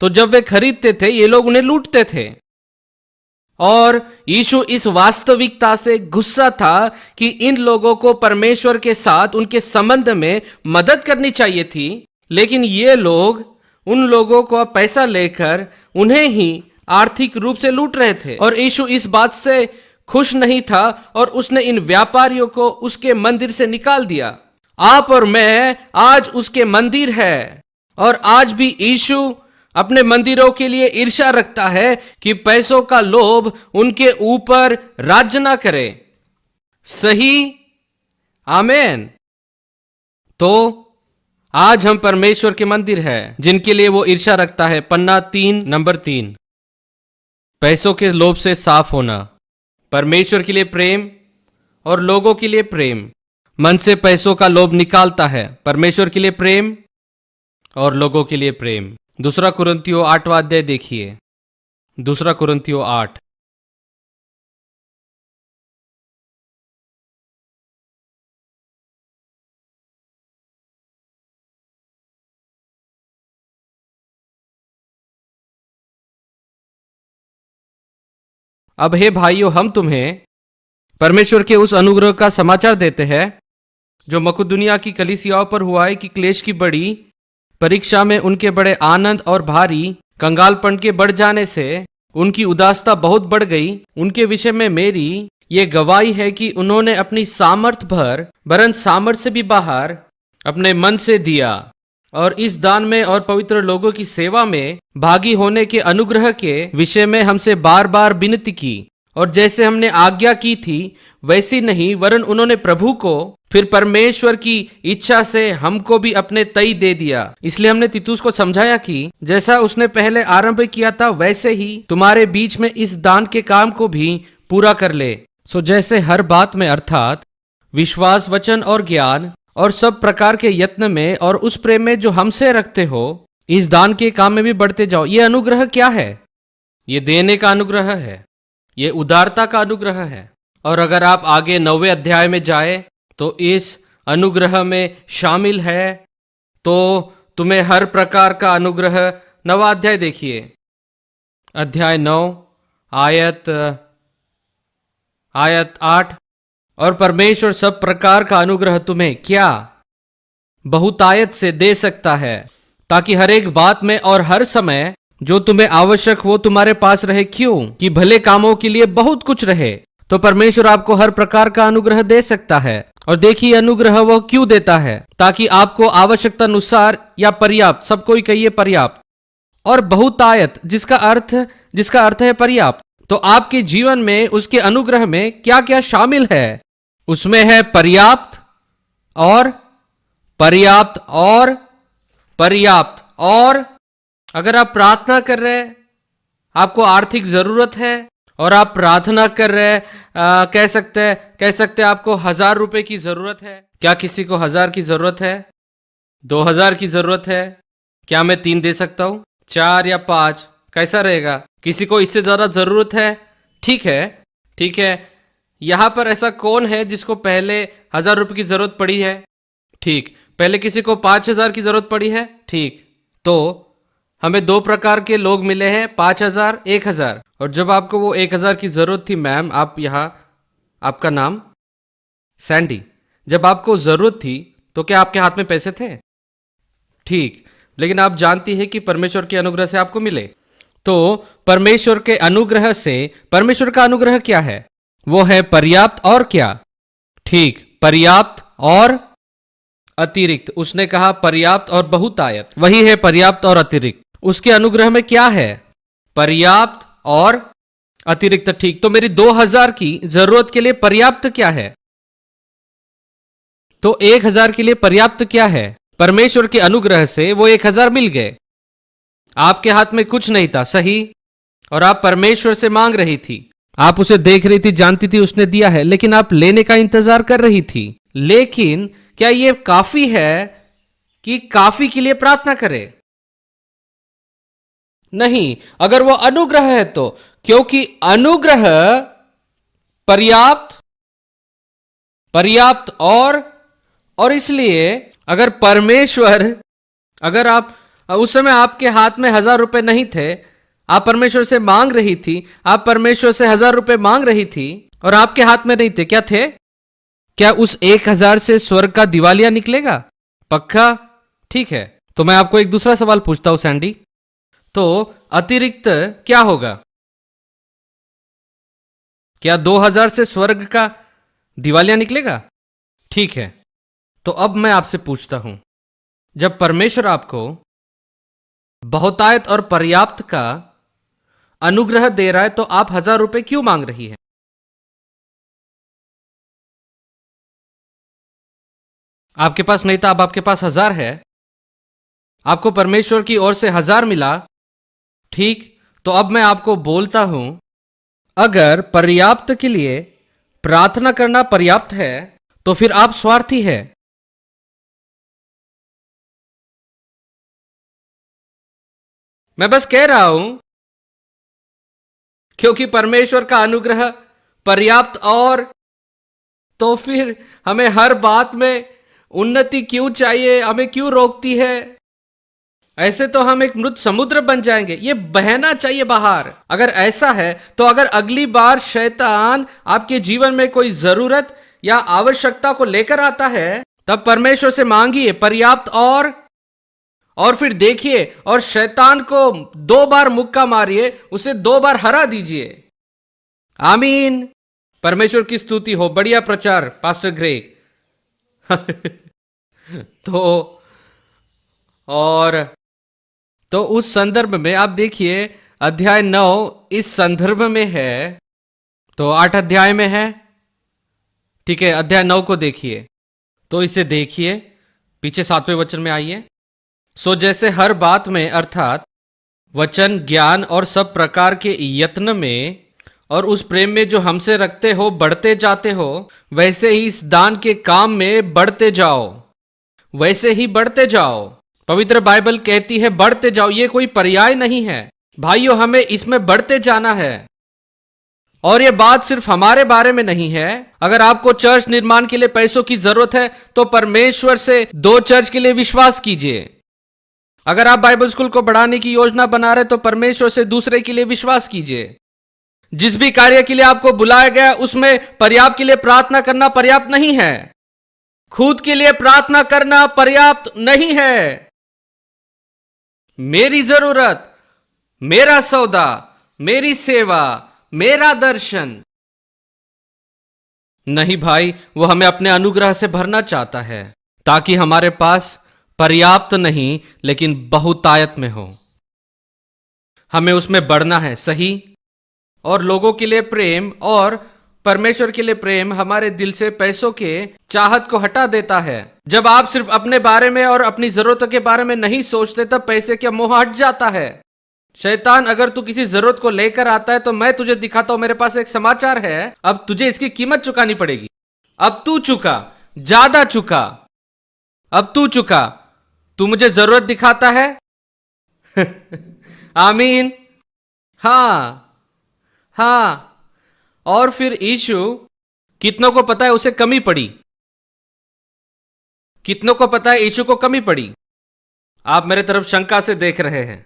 तो जब वे खरीदते थे, ये लोग उन्हें लूटते थे। और यीशु इस वास्तविकता से गुस्सा था कि इन लोगों को परमेश्वर के साथ उनके संबंध में मदद करनी चाहिए थी, लेकिन ये लोग उन लोगों को पैसा लेकर उन्हें ही आर्थिक रूप से लूट रहे थे। और यीशु इस बात से खुश नहीं था और उसने इन व्यापारियों को उसके मंदिर से निकाल दिया। आप और मैं आज उसके मंदिर है, और आज भी यीशु अपने मंदिरों के लिए ईर्ष्या रखता है कि पैसों का लोभ उनके ऊपर राज्य ना करे। सही? आमेन। तो आज हम परमेश्वर के मंदिर है जिनके लिए वो ईर्ष्या रखता है। पन्ना 3 नंबर 3, पैसों के लोभ से साफ होना। परमेश्वर के लिए प्रेम और लोगों के लिए प्रेम मन से पैसों का लोभ निकालता है। परमेश्वर के लिए प्रेम और लोगों के लिए प्रेम। दूसरा कुरिन्थियों 8वां अध्याय देखिए। दूसरा कुरिन्थियों 8। अब हे भाइयों, हम तुम्हें परमेश्वर के उस अनुग्रह का समाचार देते हैं जो मकुदुनिया की कलीसियाओं पर हुआ है कि क्लेश की बड़ी परीक्षा में उनके बड़े आनंद और भारी कंगालपन के बढ़ जाने से उनकी उदासता बहुत बढ़ गई। उनके विषय में मेरी ये गवाही है कि उन्होंने अपनी सामर्थ भर वरन सामर्थ से भी बाहर अपने मन से दिया और इस दान में और पवित्र लोगों की सेवा में भागी होने के अनुग्रह के विषय में हमसे बार बार विनती की। और जैसे हमने आज्ञा की थी वैसी नहीं, वरन उन्होंने प्रभु को फिर परमेश्वर की इच्छा से हमको भी अपने तई दे दिया। इसलिए हमने तीतुस को समझाया कि जैसा उसने पहले आरंभ किया था वैसे ही तुम्हारे बीच में इस दान के काम को भी पूरा कर ले। सो जैसे हर बात में अर्थात विश्वास, वचन और ज्ञान और सब प्रकार के यत्न में और उस प्रेम में जो हमसे रखते हो, इस दान के काम में भी बढ़ते जाओ। ये अनुग्रह क्या है? ये देने का अनुग्रह है, ये उदारता का अनुग्रह है। और अगर आप आगे 9वें अध्याय में जाए तो इस अनुग्रह में शामिल है, तो तुम्हें हर प्रकार का अनुग्रह। 9वां अध्याय देखिए, अध्याय 9 आयत 8। और परमेश्वर सब प्रकार का अनुग्रह तुम्हें क्या बहुतायत से दे सकता है, ताकि हर एक बात में और हर समय जो तुम्हें आवश्यक हो तुम्हारे पास रहे। क्यों कि भले कामों के लिए बहुत कुछ रहे। तो परमेश्वर आपको हर प्रकार का अनुग्रह दे सकता है। और देखिए अनुग्रह वो क्यों देता है, ताकि आपको आवश्यकता अनुसार या पर्याप्त, सब कोई कहिए पर्याप्त, और बहुतायत जिसका अर्थ है पर्याप्त। तो आपके जीवन में उसके अनुग्रह में क्या क्या शामिल है? उसमें है पर्याप्त और पर्याप्त और पर्याप्त। और अगर आप प्रार्थना कर रहे हैं, आपको आर्थिक जरूरत है और आप प्रार्थना कर रहे हैं, कह सकते हैं आपको 1000 रुपए की जरूरत है। क्या किसी को 1000 की जरूरत है? 2000 की जरूरत है? क्या मैं 3 दे सकता हूं? 4 या 5? कैसा रहेगा? किसी को इससे ज्यादा जरूरत है? ठीक है। यहां पर ऐसा कौन है जिसको पहले 1000 रुपए की जरूरत पड़ी है? ठीक। पहले किसी को 5000 की जरूरत पड़ी है? ठीक। तो हमें 2 प्रकार के लोग मिले हैं, 5000, 1000। और जब आपको वो 1000 की जरूरत थी, मैम आप यहां, आपका नाम सैंडी, जब आपको जरूरत थी तो क्या आपके हाथ में पैसे थे? ठीक। लेकिन आप जानती है कि परमेश्वर के अनुग्रह से आपको मिले। तो परमेश्वर के अनुग्रह से, परमेश्वर का अनुग्रह क्या है? वो है पर्याप्त और क्या? ठीक, पर्याप्त और अतिरिक्त। उसने कहा पर्याप्त और बहुतायत, वही है पर्याप्त और अतिरिक्त। उसके अनुग्रह में क्या है? पर्याप्त और अतिरिक्त। ठीक। तो मेरी 2000 की जरूरत के लिए पर्याप्त क्या है? तो 1000 के लिए पर्याप्त क्या है? परमेश्वर के अनुग्रह से वो 1000 मिल गए। आपके हाथ में कुछ नहीं था, सही, और आप परमेश्वर से मांग रही थी। आप उसे देख रही थी, जानती थी उसने दिया है, लेकिन आप लेने का इंतजार कर रही थी। लेकिन क्या यह काफी है कि काफी के लिए प्रार्थना करे? नहीं। अगर वो अनुग्रह है तो, क्योंकि अनुग्रह पर्याप्त और इसलिए अगर परमेश्वर, अगर आप उस समय आपके हाथ में 1000 रुपए नहीं थे, आप परमेश्वर से मांग रही थी, आप परमेश्वर से 1000 रुपए मांग रही थी और आपके हाथ में नहीं थे, क्या थे? क्या उस 1000 से स्वर्ग का दिवालिया निकलेगा? पक्का? ठीक है। तो मैं आपको एक दूसरा सवाल पूछता हूं सैंडी, तो अतिरिक्त क्या होगा? क्या 2000 से स्वर्ग का दिवालिया निकलेगा? ठीक है। तो अब मैं आपसे पूछता हूं, जब परमेश्वर आपको बहुतायत और पर्याप्त का अनुग्रह दे रहा है तो आप 1000 रुपए क्यों मांग रही है? आपके पास नहीं था, अब आपके पास 1000 है, आपको परमेश्वर की ओर से 1000 मिला। ठीक। तो अब मैं आपको बोलता हूं, अगर पर्याप्त के लिए प्रार्थना करना पर्याप्त है तो फिर आप स्वार्थी है। मैं बस कह रहा हूं, क्योंकि परमेश्वर का अनुग्रह पर्याप्त और, तो फिर हमें हर बात में उन्नति क्यों चाहिए? हमें क्यों रोकती है? ऐसे तो हम एक मृत समुद्र बन जाएंगे, ये बहना चाहिए बाहर। अगर ऐसा है तो अगर अगली बार शैतान आपके जीवन में कोई जरूरत या आवश्यकता को लेकर आता है, तब परमेश्वर से मांगिए पर्याप्त और फिर देखिए, और शैतान को 2 बार मुक्का मारिए, उसे 2 बार हरा दीजिए। आमीन। परमेश्वर की स्तुति हो। बढ़िया प्रचार पास्टर ग्रेग। तो और तो उस संदर्भ में आप देखिए, अध्याय 9 इस संदर्भ में है, तो 8 अध्याय में है, ठीक है। अध्याय 9 को देखिए, तो इसे देखिए, पीछे 7वें वचन में आइए। सो जैसे हर बात में अर्थात वचन, ज्ञान और सब प्रकार के यत्न में और उस प्रेम में जो हमसे रखते हो बढ़ते जाते हो, वैसे ही इस दान के काम में बढ़ते जाओ, वैसे ही बढ़ते जाओ। पवित्र बाइबल कहती है बढ़ते जाओ, ये कोई पर्याय नहीं है भाइयों, हमें इसमें बढ़ते जाना है। और ये बात सिर्फ हमारे बारे में नहीं है। अगर आपको चर्च निर्माण के लिए पैसों की जरूरत है तो परमेश्वर से 2 चर्च के लिए विश्वास कीजिए। अगर आप बाइबल स्कूल को बढ़ाने की योजना बना रहे तो परमेश्वर से दूसरे के लिए विश्वास कीजिए। जिस भी कार्य के लिए आपको बुलाया गया उसमें पर्याप्त के लिए प्रार्थना करना पर्याप्त नहीं है। खुद के लिए प्रार्थना करना पर्याप्त नहीं है। मेरी जरूरत, मेरा सौदा, मेरी सेवा, मेरा दर्शन नहीं भाई, वो हमें अपने अनुग्रह से भरना चाहता है, ताकि हमारे पास पर्याप्त नहीं लेकिन बहुतायत में हो। हमें उसमें बढ़ना है, सही। और लोगों के लिए प्रेम और परमेश्वर के लिए प्रेम हमारे दिल से पैसों के चाहत को हटा देता है। जब आप सिर्फ अपने बारे में और अपनी जरूरतों के बारे में नहीं सोचते, तब पैसे का मोह हट जाता है। शैतान अगर तू किसी जरूरत को लेकर आता है तो मैं तुझे दिखाता हूं, मेरे पास एक समाचार है, अब तुझे इसकी कीमत चुकानी पड़ेगी। अब तू चुका, ज्यादा चुका, अब तू चुका, तू मुझे जरूरत दिखाता है। आमीन। हाँ हाँ। और फिर यीशु, कितनों को पता है उसे कमी पड़ी? कितनों को पता है यीशु को कमी पड़ी? आप मेरे तरफ शंका से देख रहे हैं।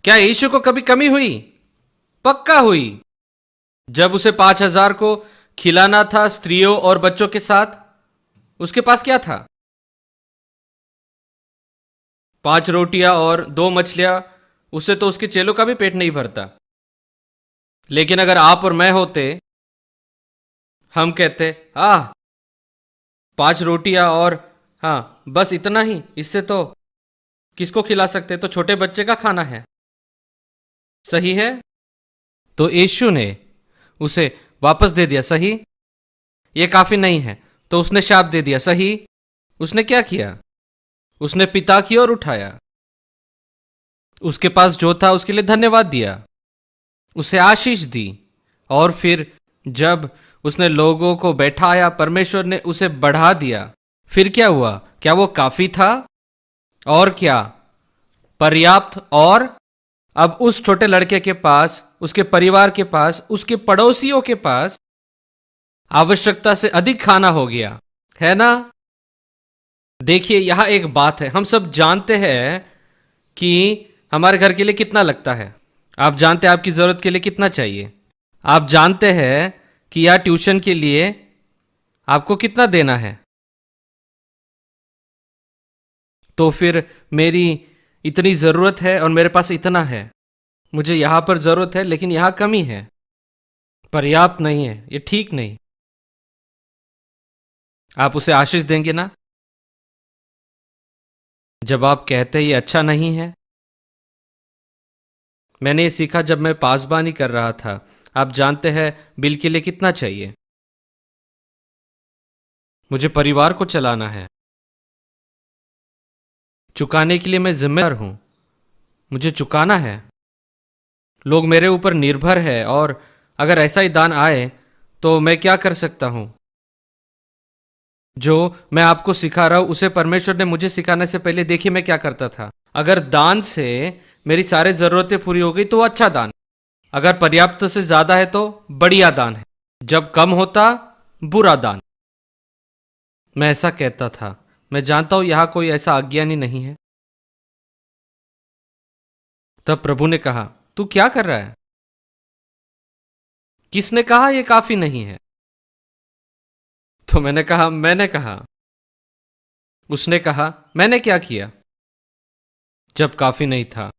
क्या यीशु को कभी कमी हुई? पक्का हुई। जब उसे 5,000 को खिलाना था स्त्रियों और बच्चों के साथ, उसके पास क्या था? 5 रोटियां और 2 मछलियां। उससे तो उसके चेलों का भी पेट नहीं भरता। लेकिन अगर आप और मैं होते, हम कहते 5 रोटियां और बस इतना ही, इससे तो किसको खिला सकते, तो छोटे बच्चे का खाना है। सही है। तो यीशु ने उसे वापस दे दिया, सही। ये काफी नहीं है तो उसने शाप दे दिया, सही। उसने क्या किया? उसने पिता की ओर उठाया, उसके पास जो था उसके लिए धन्यवाद दिया, उसे आशीष दी, और फिर जब उसने लोगों को बैठाया, परमेश्वर ने उसे बढ़ा दिया। फिर क्या हुआ? क्या वो काफी था? और क्या? पर्याप्त। और अब उस छोटे लड़के के पास, उसके परिवार के पास, उसके पड़ोसियों के पास आवश्यकता से अधिक खाना हो गया, है ना? देखिए, यहां एक बात है, हम सब जानते हैं कि हमारे घर के लिए कितना लगता है। आप जानते हैं आपकी जरूरत के लिए कितना चाहिए। आप जानते हैं कि या ट्यूशन के लिए आपको कितना देना है। तो फिर मेरी इतनी जरूरत है और मेरे पास इतना है। मुझे यहां पर जरूरत है लेकिन यहां कमी है, पर्याप्त नहीं है, ये ठीक नहीं। आप उसे आशीष देंगे ना? जब आप कहते ये अच्छा नहीं है। मैंने ये सीखा जब मैं पासबानी कर रहा था। आप जानते हैं बिल के लिए कितना चाहिए? मुझे परिवार को चलाना है, चुकाने के लिए मैं जिम्मेदार हूं, मुझे चुकाना है। लोग मेरे ऊपर निर्भर है, और अगर ऐसा ही दान आए तो मैं क्या कर सकता हूं? जो मैं आपको सिखा रहा हूं उसे परमेश्वर ने मुझे सिखाने से पहले देखिए मैं क्या करता था। अगर दान से मेरी सारी जरूरतें पूरी हो गई तो अच्छा दान, अगर पर्याप्त से ज्यादा है तो बढ़िया दान है, जब कम होता बुरा दान। मैं ऐसा कहता था। मैं जानता हूं यहां कोई ऐसा अज्ञानी नहीं है। तब प्रभु ने कहा, तू क्या कर रहा है? किसने कहा यह काफी नहीं है? तो मैंने कहा। उसने कहा, मैंने क्या किया जब काफी नहीं था?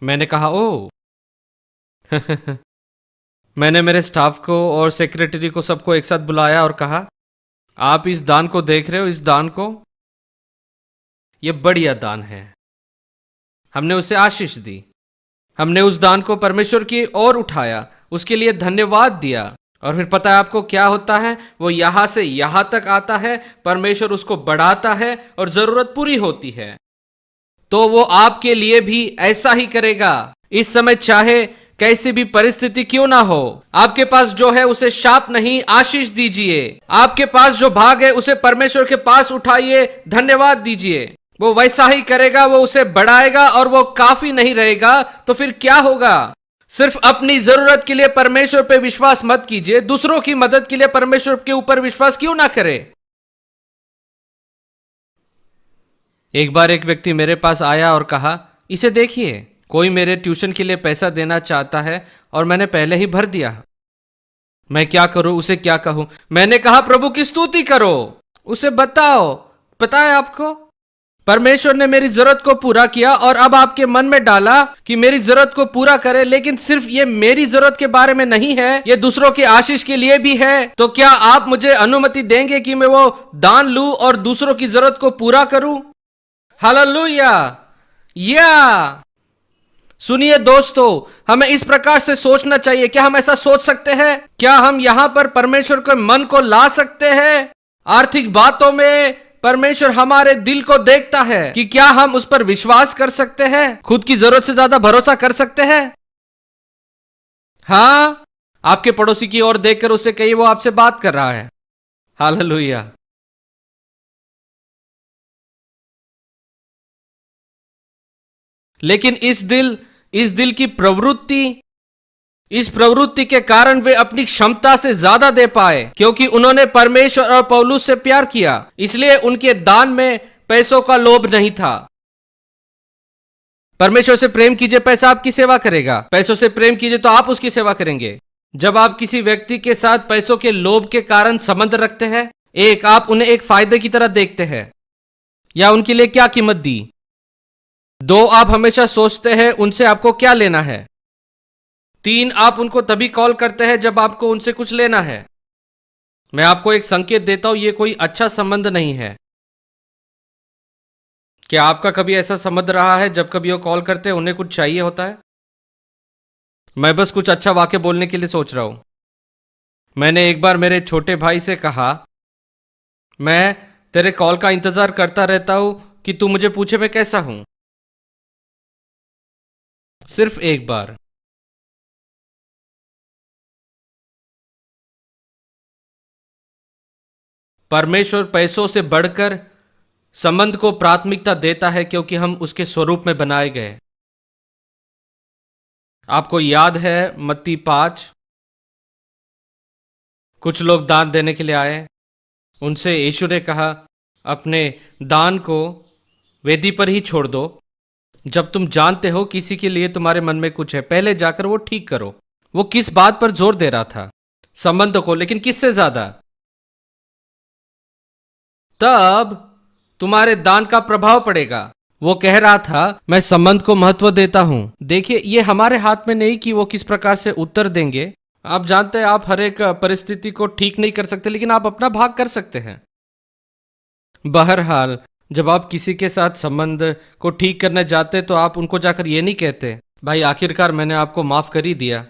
मैंने कहा, ओ मैंने मेरे स्टाफ को और सेक्रेटरी को सबको एक साथ बुलाया और कहा, आप इस दान को देख रहे हो, इस दान को? यह बढ़िया दान है। हमने उसे आशीष दी। हमने उस दान को परमेश्वर की ओर उठाया, उसके लिए धन्यवाद दिया। और फिर पता है आपको क्या होता है? वो यहां से यहां तक आता है, परमेश्वर उसको बढ़ाता है और जरूरत पूरी होती है। तो वो आपके लिए भी ऐसा ही करेगा। इस समय चाहे कैसी भी परिस्थिति क्यों ना हो, आपके पास जो है उसे शाप नहीं, आशीष दीजिए। आपके पास जो भाग है उसे परमेश्वर के पास उठाइए, धन्यवाद दीजिए। वो वैसा ही करेगा, वो उसे बढ़ाएगा और वो काफी नहीं रहेगा। तो फिर क्या होगा? सिर्फ अपनी जरूरत के लिए परमेश्वर पे विश्वास मत कीजिए, दूसरों की मदद के लिए परमेश्वर के ऊपर विश्वास क्यों ना करे। एक बार एक व्यक्ति मेरे पास आया और कहा, इसे देखिए, कोई मेरे ट्यूशन के लिए पैसा देना चाहता है और मैंने पहले ही भर दिया। मैं क्या करूं, उसे क्या कहूं? मैंने कहा, प्रभु की स्तुति करो, उसे बताओ। पता है आपको, परमेश्वर ने मेरी जरूरत को पूरा किया और अब आपके मन में डाला कि मेरी जरूरत को पूरा करे, लेकिन सिर्फ ये मेरी जरूरत के बारे में नहीं है, ये दूसरों की आशीष के लिए भी है। तो क्या आप मुझे अनुमति देंगे कि मैं वो दान लूं और दूसरों की जरूरत को पूरा करूं? हालेलुया। या सुनिए दोस्तों, हमें इस प्रकार से सोचना चाहिए। क्या हम ऐसा सोच सकते हैं? क्या हम यहां पर परमेश्वर के मन को ला सकते हैं? आर्थिक बातों में परमेश्वर हमारे दिल को देखता है कि क्या हम उस पर विश्वास कर सकते हैं, खुद की जरूरत से ज्यादा भरोसा कर सकते हैं। हाँ, आपके पड़ोसी की ओर देखकर उसे कहिए वो आपसे बात कर रहा है। हालेलुया। लेकिन इस दिल की प्रवृत्ति, इस प्रवृत्ति के कारण वे अपनी क्षमता से ज्यादा दे पाए, क्योंकि उन्होंने परमेश्वर और पौलुस से प्यार किया। इसलिए उनके दान में पैसों का लोभ नहीं था। परमेश्वर से प्रेम कीजिए, पैसा आपकी सेवा करेगा। पैसों से प्रेम कीजिए तो आप उसकी सेवा करेंगे। जब आप किसी व्यक्ति के साथ पैसों के लोभ के कारण संबंध रखते हैं, एक, आप उन्हें एक फायदे की तरह देखते हैं या उनके लिए क्या कीमत दी। दो, आप हमेशा सोचते हैं उनसे आपको क्या लेना है। तीन, आप उनको तभी कॉल करते हैं जब आपको उनसे कुछ लेना है। मैं आपको एक संकेत देता हूं, यह कोई अच्छा संबंध नहीं है। क्या आपका कभी ऐसा संबंध रहा है जब कभी वो कॉल करते हैं उन्हें कुछ चाहिए होता है? मैं बस कुछ अच्छा वाक्य बोलने के लिए सोच रहा हूं। मैंने एक बार मेरे छोटे भाई से कहा, मैं तेरे कॉल का इंतजार करता रहता हूं कि तू मुझे पूछे मैं कैसा हूं। सिर्फ एक बार। परमेश्वर पैसों से बढ़कर संबंध को प्राथमिकता देता है, क्योंकि हम उसके स्वरूप में बनाए गए। आपको याद है मत्ती 5, कुछ लोग दान देने के लिए आए। उनसे यीशु ने कहा, अपने दान को वेदी पर ही छोड़ दो। जब तुम जानते हो किसी के लिए तुम्हारे मन में कुछ है, पहले जाकर वो ठीक करो। वो किस बात पर जोर दे रहा था? संबंध को, लेकिन किससे ज्यादा? तब तुम्हारे दान का प्रभाव पड़ेगा। वो कह रहा था, मैं संबंध को महत्व देता हूं। देखिए, ये हमारे हाथ में नहीं कि वो किस प्रकार से उत्तर देंगे। आप जानते हैं, आप हर एक परिस्थिति को ठीक नहीं कर सकते, लेकिन आप अपना भाग कर सकते हैं। बहरहाल, जब आप किसी के साथ संबंध को ठीक करने जाते तो आप उनको जाकर ये नहीं कहते, भाई आखिरकार मैंने आपको माफ कर ही दिया।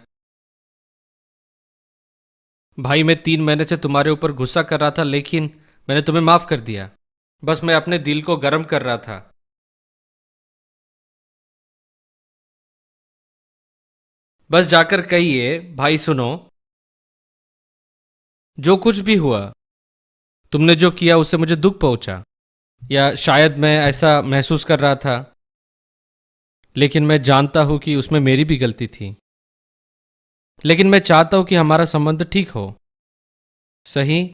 भाई, मैं 3 महीने से तुम्हारे ऊपर गुस्सा कर रहा था, लेकिन मैंने तुम्हें माफ कर दिया। बस मैं अपने दिल को गर्म कर रहा था। बस जाकर कहिए, भाई सुनो, जो कुछ भी हुआ, तुमने जो किया उससे मुझे दुख पहुंचा, या शायद मैं ऐसा महसूस कर रहा था, लेकिन मैं जानता हूं कि उसमें मेरी भी गलती थी। लेकिन मैं चाहता हूं कि हमारा संबंध ठीक हो। सही?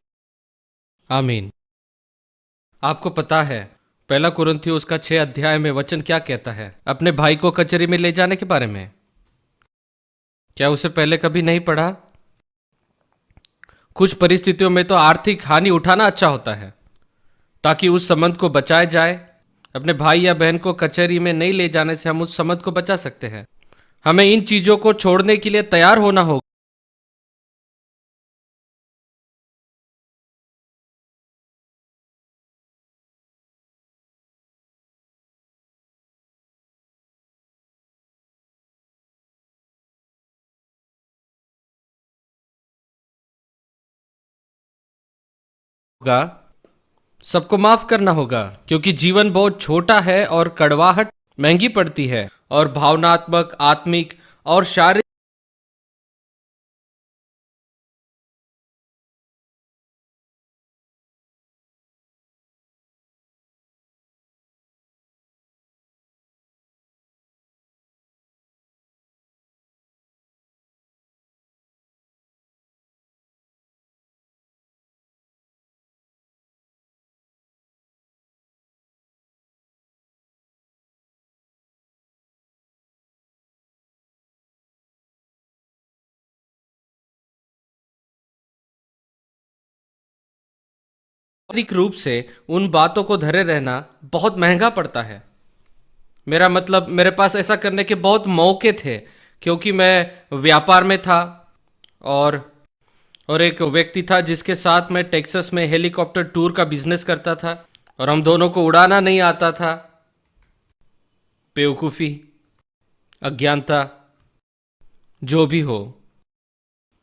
आमीन। आपको पता है, पहला कुरिन्थियों उसका 6 अध्याय में वचन क्या कहता है अपने भाई को कचहरी में ले जाने के बारे में? क्या उसे पहले कभी नहीं पढ़ा? कुछ परिस्थितियों में तो आर्थिक हानि उठाना अच्छा होता है ताकि उस संबंध को बचाया जाए। अपने भाई या बहन को कचहरी में नहीं ले जाने से हम उस संबंध को बचा सकते हैं। हमें इन चीजों को छोड़ने के लिए तैयार होना होगा। सबको माफ करना होगा क्योंकि जीवन बहुत छोटा है और कड़वाहट महंगी पड़ती है और भावनात्मक, आत्मिक और शारीरिक रूप से उन बातों को धरे रहना बहुत महंगा पड़ता है। मेरा मतलब, मेरे पास ऐसा करने के बहुत मौके थे क्योंकि मैं व्यापार में था और एक व्यक्ति था जिसके साथ मैं टेक्सास में हेलीकॉप्टर टूर का बिजनेस करता था और हम दोनों को उड़ाना नहीं आता था। बेवकूफ़ी, अज्ञानता, जो भी हो।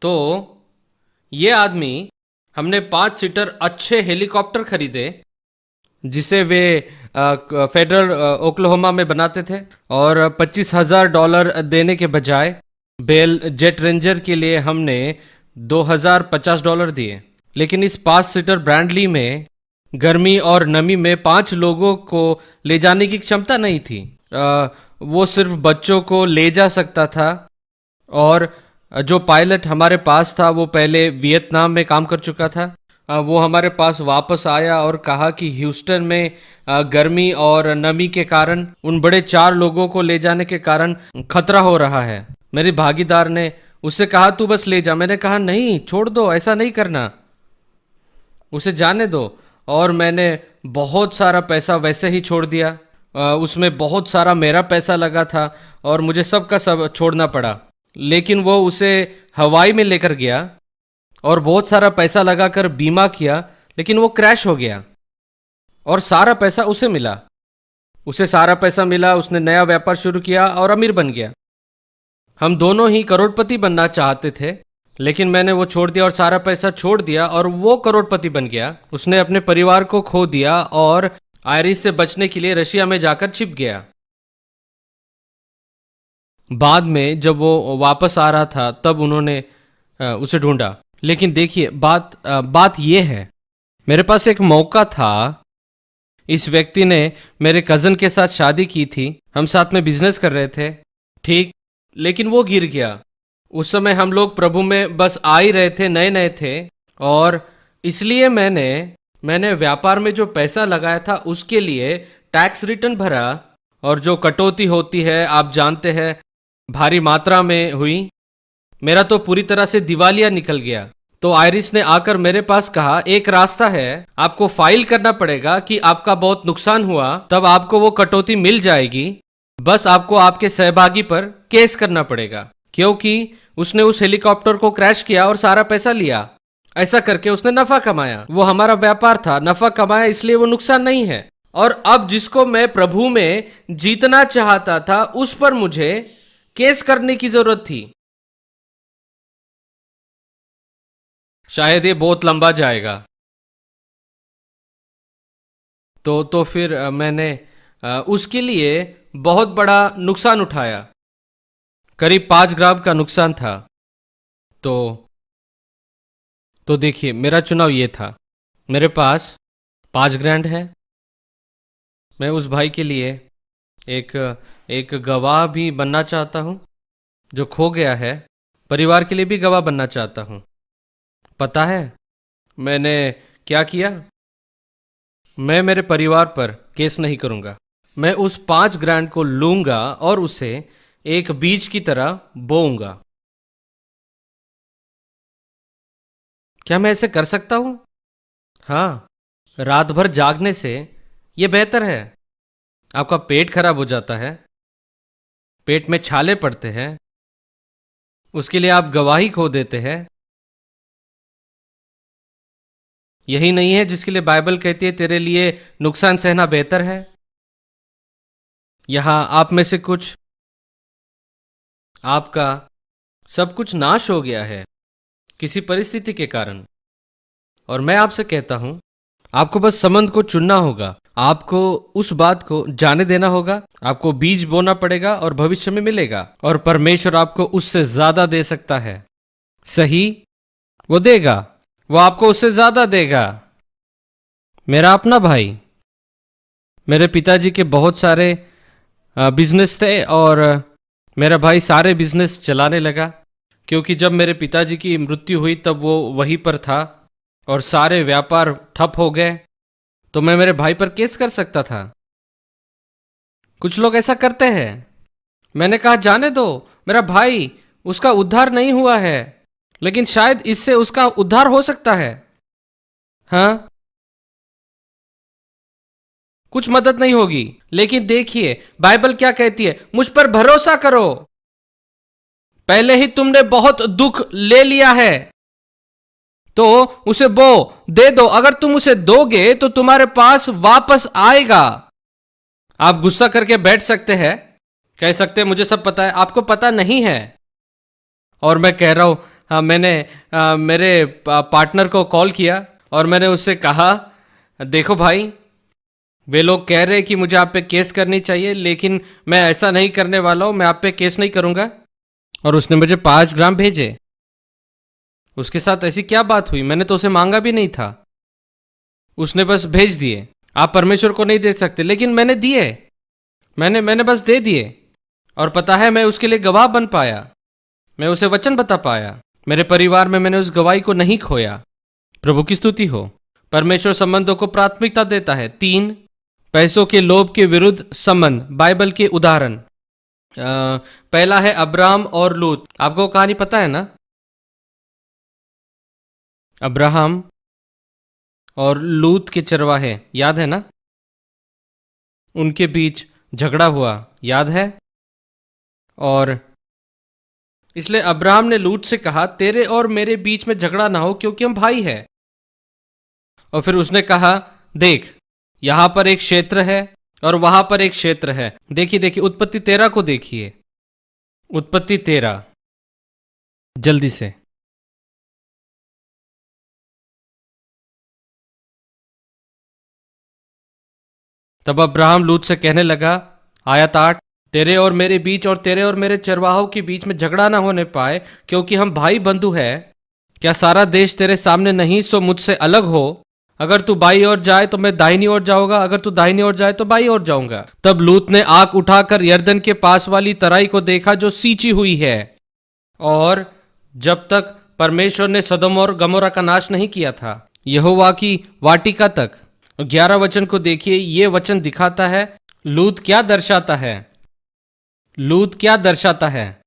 तो ये आदमी, हमने 5 सीटर अच्छे हेलीकॉप्टर खरीदे जिसे वे फेडरल ओक्लाहोमा में बनाते थे और $25,000 देने के बजाय बेल जेट रेंजर के लिए हमने $2,050 दिए। लेकिन इस 5 सीटर ब्रांडली में गर्मी और नमी में 5 लोगों को ले जाने की क्षमता नहीं थी। वो सिर्फ बच्चों को ले जा सकता था और जो पायलट हमारे पास था वो पहले वियतनाम में काम कर चुका था। वो हमारे पास वापस आया और कहा कि ह्यूस्टन में गर्मी और नमी के कारण उन बड़े 4 लोगों को ले जाने के कारण खतरा हो रहा है। मेरे भागीदार ने उससे कहा तू बस ले जा। मैंने कहा नहीं, छोड़ दो, ऐसा नहीं करना, उसे जाने दो। और मैंने बहुत सारा पैसा वैसे ही छोड़ दिया। उसमें बहुत सारा मेरा पैसा लगा था और मुझे सबका सब छोड़ना पड़ा। लेकिन वो उसे हवाई में लेकर गया और बहुत सारा पैसा लगाकर बीमा किया, लेकिन वो क्रैश हो गया और सारा पैसा उसे मिला। उसे सारा पैसा मिला, उसने नया व्यापार शुरू किया और अमीर बन गया। हम दोनों ही करोड़पति बनना चाहते थे, लेकिन मैंने वो छोड़ दिया और सारा पैसा छोड़ दिया और वो करोड़पति बन गया। उसने अपने परिवार को खो दिया और आयरिश से बचने के लिए रशिया में जाकर छिप गया। बाद में जब वो वापस आ रहा था तब उन्होंने उसे ढूंढा। लेकिन देखिए, बात ये है, मेरे पास एक मौका था। इस व्यक्ति ने मेरे कज़न के साथ शादी की थी, हम साथ में बिजनेस कर रहे थे, ठीक, लेकिन वो गिर गया। उस समय हम लोग प्रभु में बस आ ही रहे थे, नए नए थे, और इसलिए मैंने व्यापार में जो पैसा लगाया था उसके लिए टैक्स रिटर्न भरा, और जो कटौती होती है आप जानते हैं, भारी मात्रा में हुई। मेरा तो पूरी तरह से दिवालिया निकल गया। तो आयरिस ने आकर मेरे पास कहा एक रास्ता है, आपको फाइल करना पड़ेगा कि आपका बहुत नुकसान हुआ, तब आपको वो कटौती मिल जाएगी। बस आपको आपके सहभागी पर केस करना पड़ेगा, क्योंकि उसने उस हेलीकॉप्टर को क्रैश किया और सारा पैसा लिया। ऐसा करके उसने नफा कमाया। वो हमारा व्यापार था, नफा कमाया, इसलिए वो नुकसान नहीं है। और अब जिसको मैं प्रभु में जीतना चाहता था उस पर मुझे केस करने की जरूरत थी। शायद ये बहुत लंबा जाएगा। तो फिर मैंने उसके लिए बहुत बड़ा नुकसान उठाया, करीब 5 ग्राम का नुकसान था। तो देखिए, मेरा चुनाव ये था, मेरे पास 5 ग्रैंड है। मैं उस भाई के लिए एक गवाह भी बनना चाहता हूँ जो खो गया है, परिवार के लिए भी गवाह बनना चाहता हूँ। पता है मैंने क्या किया? मैं मेरे परिवार पर केस नहीं करूंगा। मैं उस 5 ग्रैंड को लूंगा और उसे एक बीज की तरह बोऊंगा। क्या मैं ऐसे कर सकता हूं? हाँ, रात भर जागने से यह बेहतर है। आपका पेट खराब हो जाता है, पेट में छाले पड़ते हैं, उसके लिए आप गवाही खो देते हैं। यही नहीं है जिसके लिए बाइबल कहती है तेरे लिए नुकसान सहना बेहतर है। यहां आप में से कुछ, आपका सब कुछ नाश हो गया है किसी परिस्थिति के कारण। और मैं आपसे कहता हूं, आपको बस संबंध को चुनना होगा। आपको उस बात को जाने देना होगा। आपको बीज बोना पड़ेगा और भविष्य में मिलेगा। और परमेश्वर आपको उससे ज्यादा दे सकता है। सही, वो देगा, वो आपको उससे ज्यादा देगा। मेरा अपना भाई, मेरे पिताजी के बहुत सारे बिजनेस थे और मेरा भाई सारे बिजनेस चलाने लगा, क्योंकि जब मेरे पिताजी की मृत्यु हुई तब वो वहीं पर था और सारे व्यापार ठप हो गए। तो मैं मेरे भाई पर केस कर सकता था। कुछ लोग ऐसा करते हैं। मैंने कहा जाने दो, मेरा भाई, उसका उद्धार नहीं हुआ है, लेकिन शायद इससे उसका उद्धार हो सकता है। हाँ, कुछ मदद नहीं होगी, लेकिन देखिए बाइबल क्या कहती है, मुझ पर भरोसा करो। पहले ही तुमने बहुत दुख ले लिया है, तो उसे बो दे दो। अगर तुम उसे दोगे तो तुम्हारे पास वापस आएगा। आप गुस्सा करके बैठ सकते हैं, कह सकते हैं मुझे सब पता है, आपको पता नहीं है। और मैं कह रहा हूं, हाँ, मैंने मेरे पार्टनर को कॉल किया और मैंने उससे कहा, देखो भाई, वे लोग कह रहे हैं कि मुझे आप पे केस करनी चाहिए, लेकिन मैं ऐसा नहीं करने वाला हूं, मैं आप पे केस नहीं करूंगा। और उसने मुझे 5 ग्राम भेजे। उसके साथ ऐसी क्या बात हुई? मैंने तो उसे मांगा भी नहीं था, उसने बस भेज दिए। आप परमेश्वर को नहीं दे सकते, लेकिन मैंने दिए। मैंने बस दे दिए। और पता है, मैं उसके लिए गवाह बन पाया, मैं उसे वचन बता पाया। मेरे परिवार में मैंने उस गवाही को नहीं खोया। प्रभु की स्तुति हो। परमेश्वर संबंधों को प्राथमिकता देता है। 3, पैसों के लोभ के विरुद्ध संबंध। बाइबल के उदाहरण, पहला है अब्राहम और लूत। आपको कहानी पता है ना? अब्राहम और लूत के चरवाहे, याद है ना? उनके बीच झगड़ा हुआ, याद है? और इसलिए अब्राहम ने लूत से कहा, तेरे और मेरे बीच में झगड़ा ना हो, क्योंकि हम भाई हैं। और फिर उसने कहा, देख, यहां पर एक क्षेत्र है और वहां पर एक क्षेत्र है। देखिए देखिए, उत्पत्ति 13 को देखिए। उत्पत्ति 13, जल्दी से। तब अब्राहम लूत से कहने लगा, आयत 8, तेरे और मेरे बीच और तेरे और मेरे चरवाहों के बीच में झगड़ा ना होने पाए, क्योंकि हम भाई बंधु हैं। क्या सारा देश तेरे सामने नहीं, सो मुझसे अलग हो। अगर तू बाई ओर जाए तो मैं दाहिनी ओर जाऊंगा, अगर तू दाहिनी ओर जाए तो बाई ओर जाऊंगा। तब लूत ने आंख उठाकर यरदन के पास वाली तराई को देखा जो सींची हुई है, और जब तक परमेश्वर ने सदोम और गमोरा का नाश नहीं किया था, यहोवा की वाटिका तक। 11 वचन को देखिए। ये वचन दिखाता है लूत क्या दर्शाता है। लूत क्या दर्शाता है?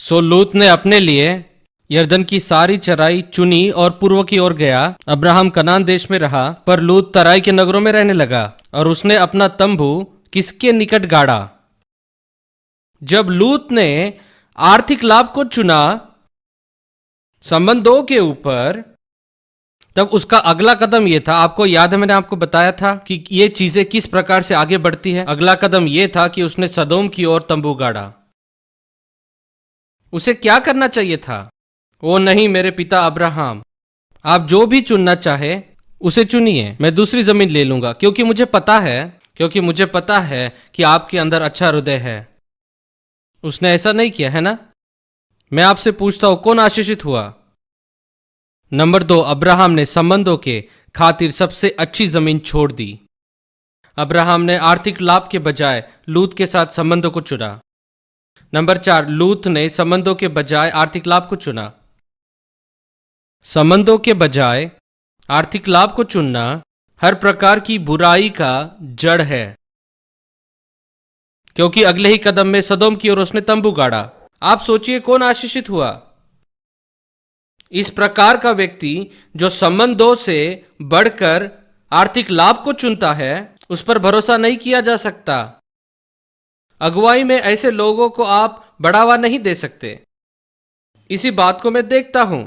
सो लूत ने अपने लिए यरदन की सारी चराई चुनी और पूर्व की ओर गया। अब्राहम कनान देश में रहा, पर लूत तराई के नगरों में रहने लगा। और उसने अपना तंबू किसके निकट गाड़ा? जब लूत ने आर्थिक लाभ को चुना संबंधों के ऊपर, तब उसका अगला कदम यह था, आपको याद है मैंने आपको बताया था कि ये चीजें किस प्रकार से आगे बढ़ती है। अगला कदम यह था कि उसने सदोम की ओर तंबू गाड़ा। उसे क्या करना चाहिए था? ओ नहीं मेरे पिता अब्राहम, आप जो भी चुनना चाहे उसे चुनिए, मैं दूसरी जमीन ले लूंगा, क्योंकि मुझे पता है कि आपके अंदर अच्छा हृदय है। उसने ऐसा नहीं किया है ना? मैं आपसे पूछता हूं, कौन आशीषित हुआ? नंबर 2, अब्राहम ने संबंधों के खातिर सबसे अच्छी जमीन छोड़ दी। अब्राहम ने आर्थिक लाभ के बजाय लूत के साथ संबंधों को चुना। नंबर 4, लूत ने संबंधों के बजाय आर्थिक लाभ को चुना। संबंधों के बजाय आर्थिक लाभ को चुनना हर प्रकार की बुराई का जड़ है, क्योंकि अगले ही कदम में सदोम की ओर उसने तंबू गाड़ा। आप सोचिए कौन आशीषित हुआ? इस प्रकार का व्यक्ति जो संबंधों से बढ़कर आर्थिक लाभ को चुनता है, उस पर भरोसा नहीं किया जा सकता। अगुवाई में ऐसे लोगों को आप बढ़ावा नहीं दे सकते। इसी बात को मैं देखता हूं।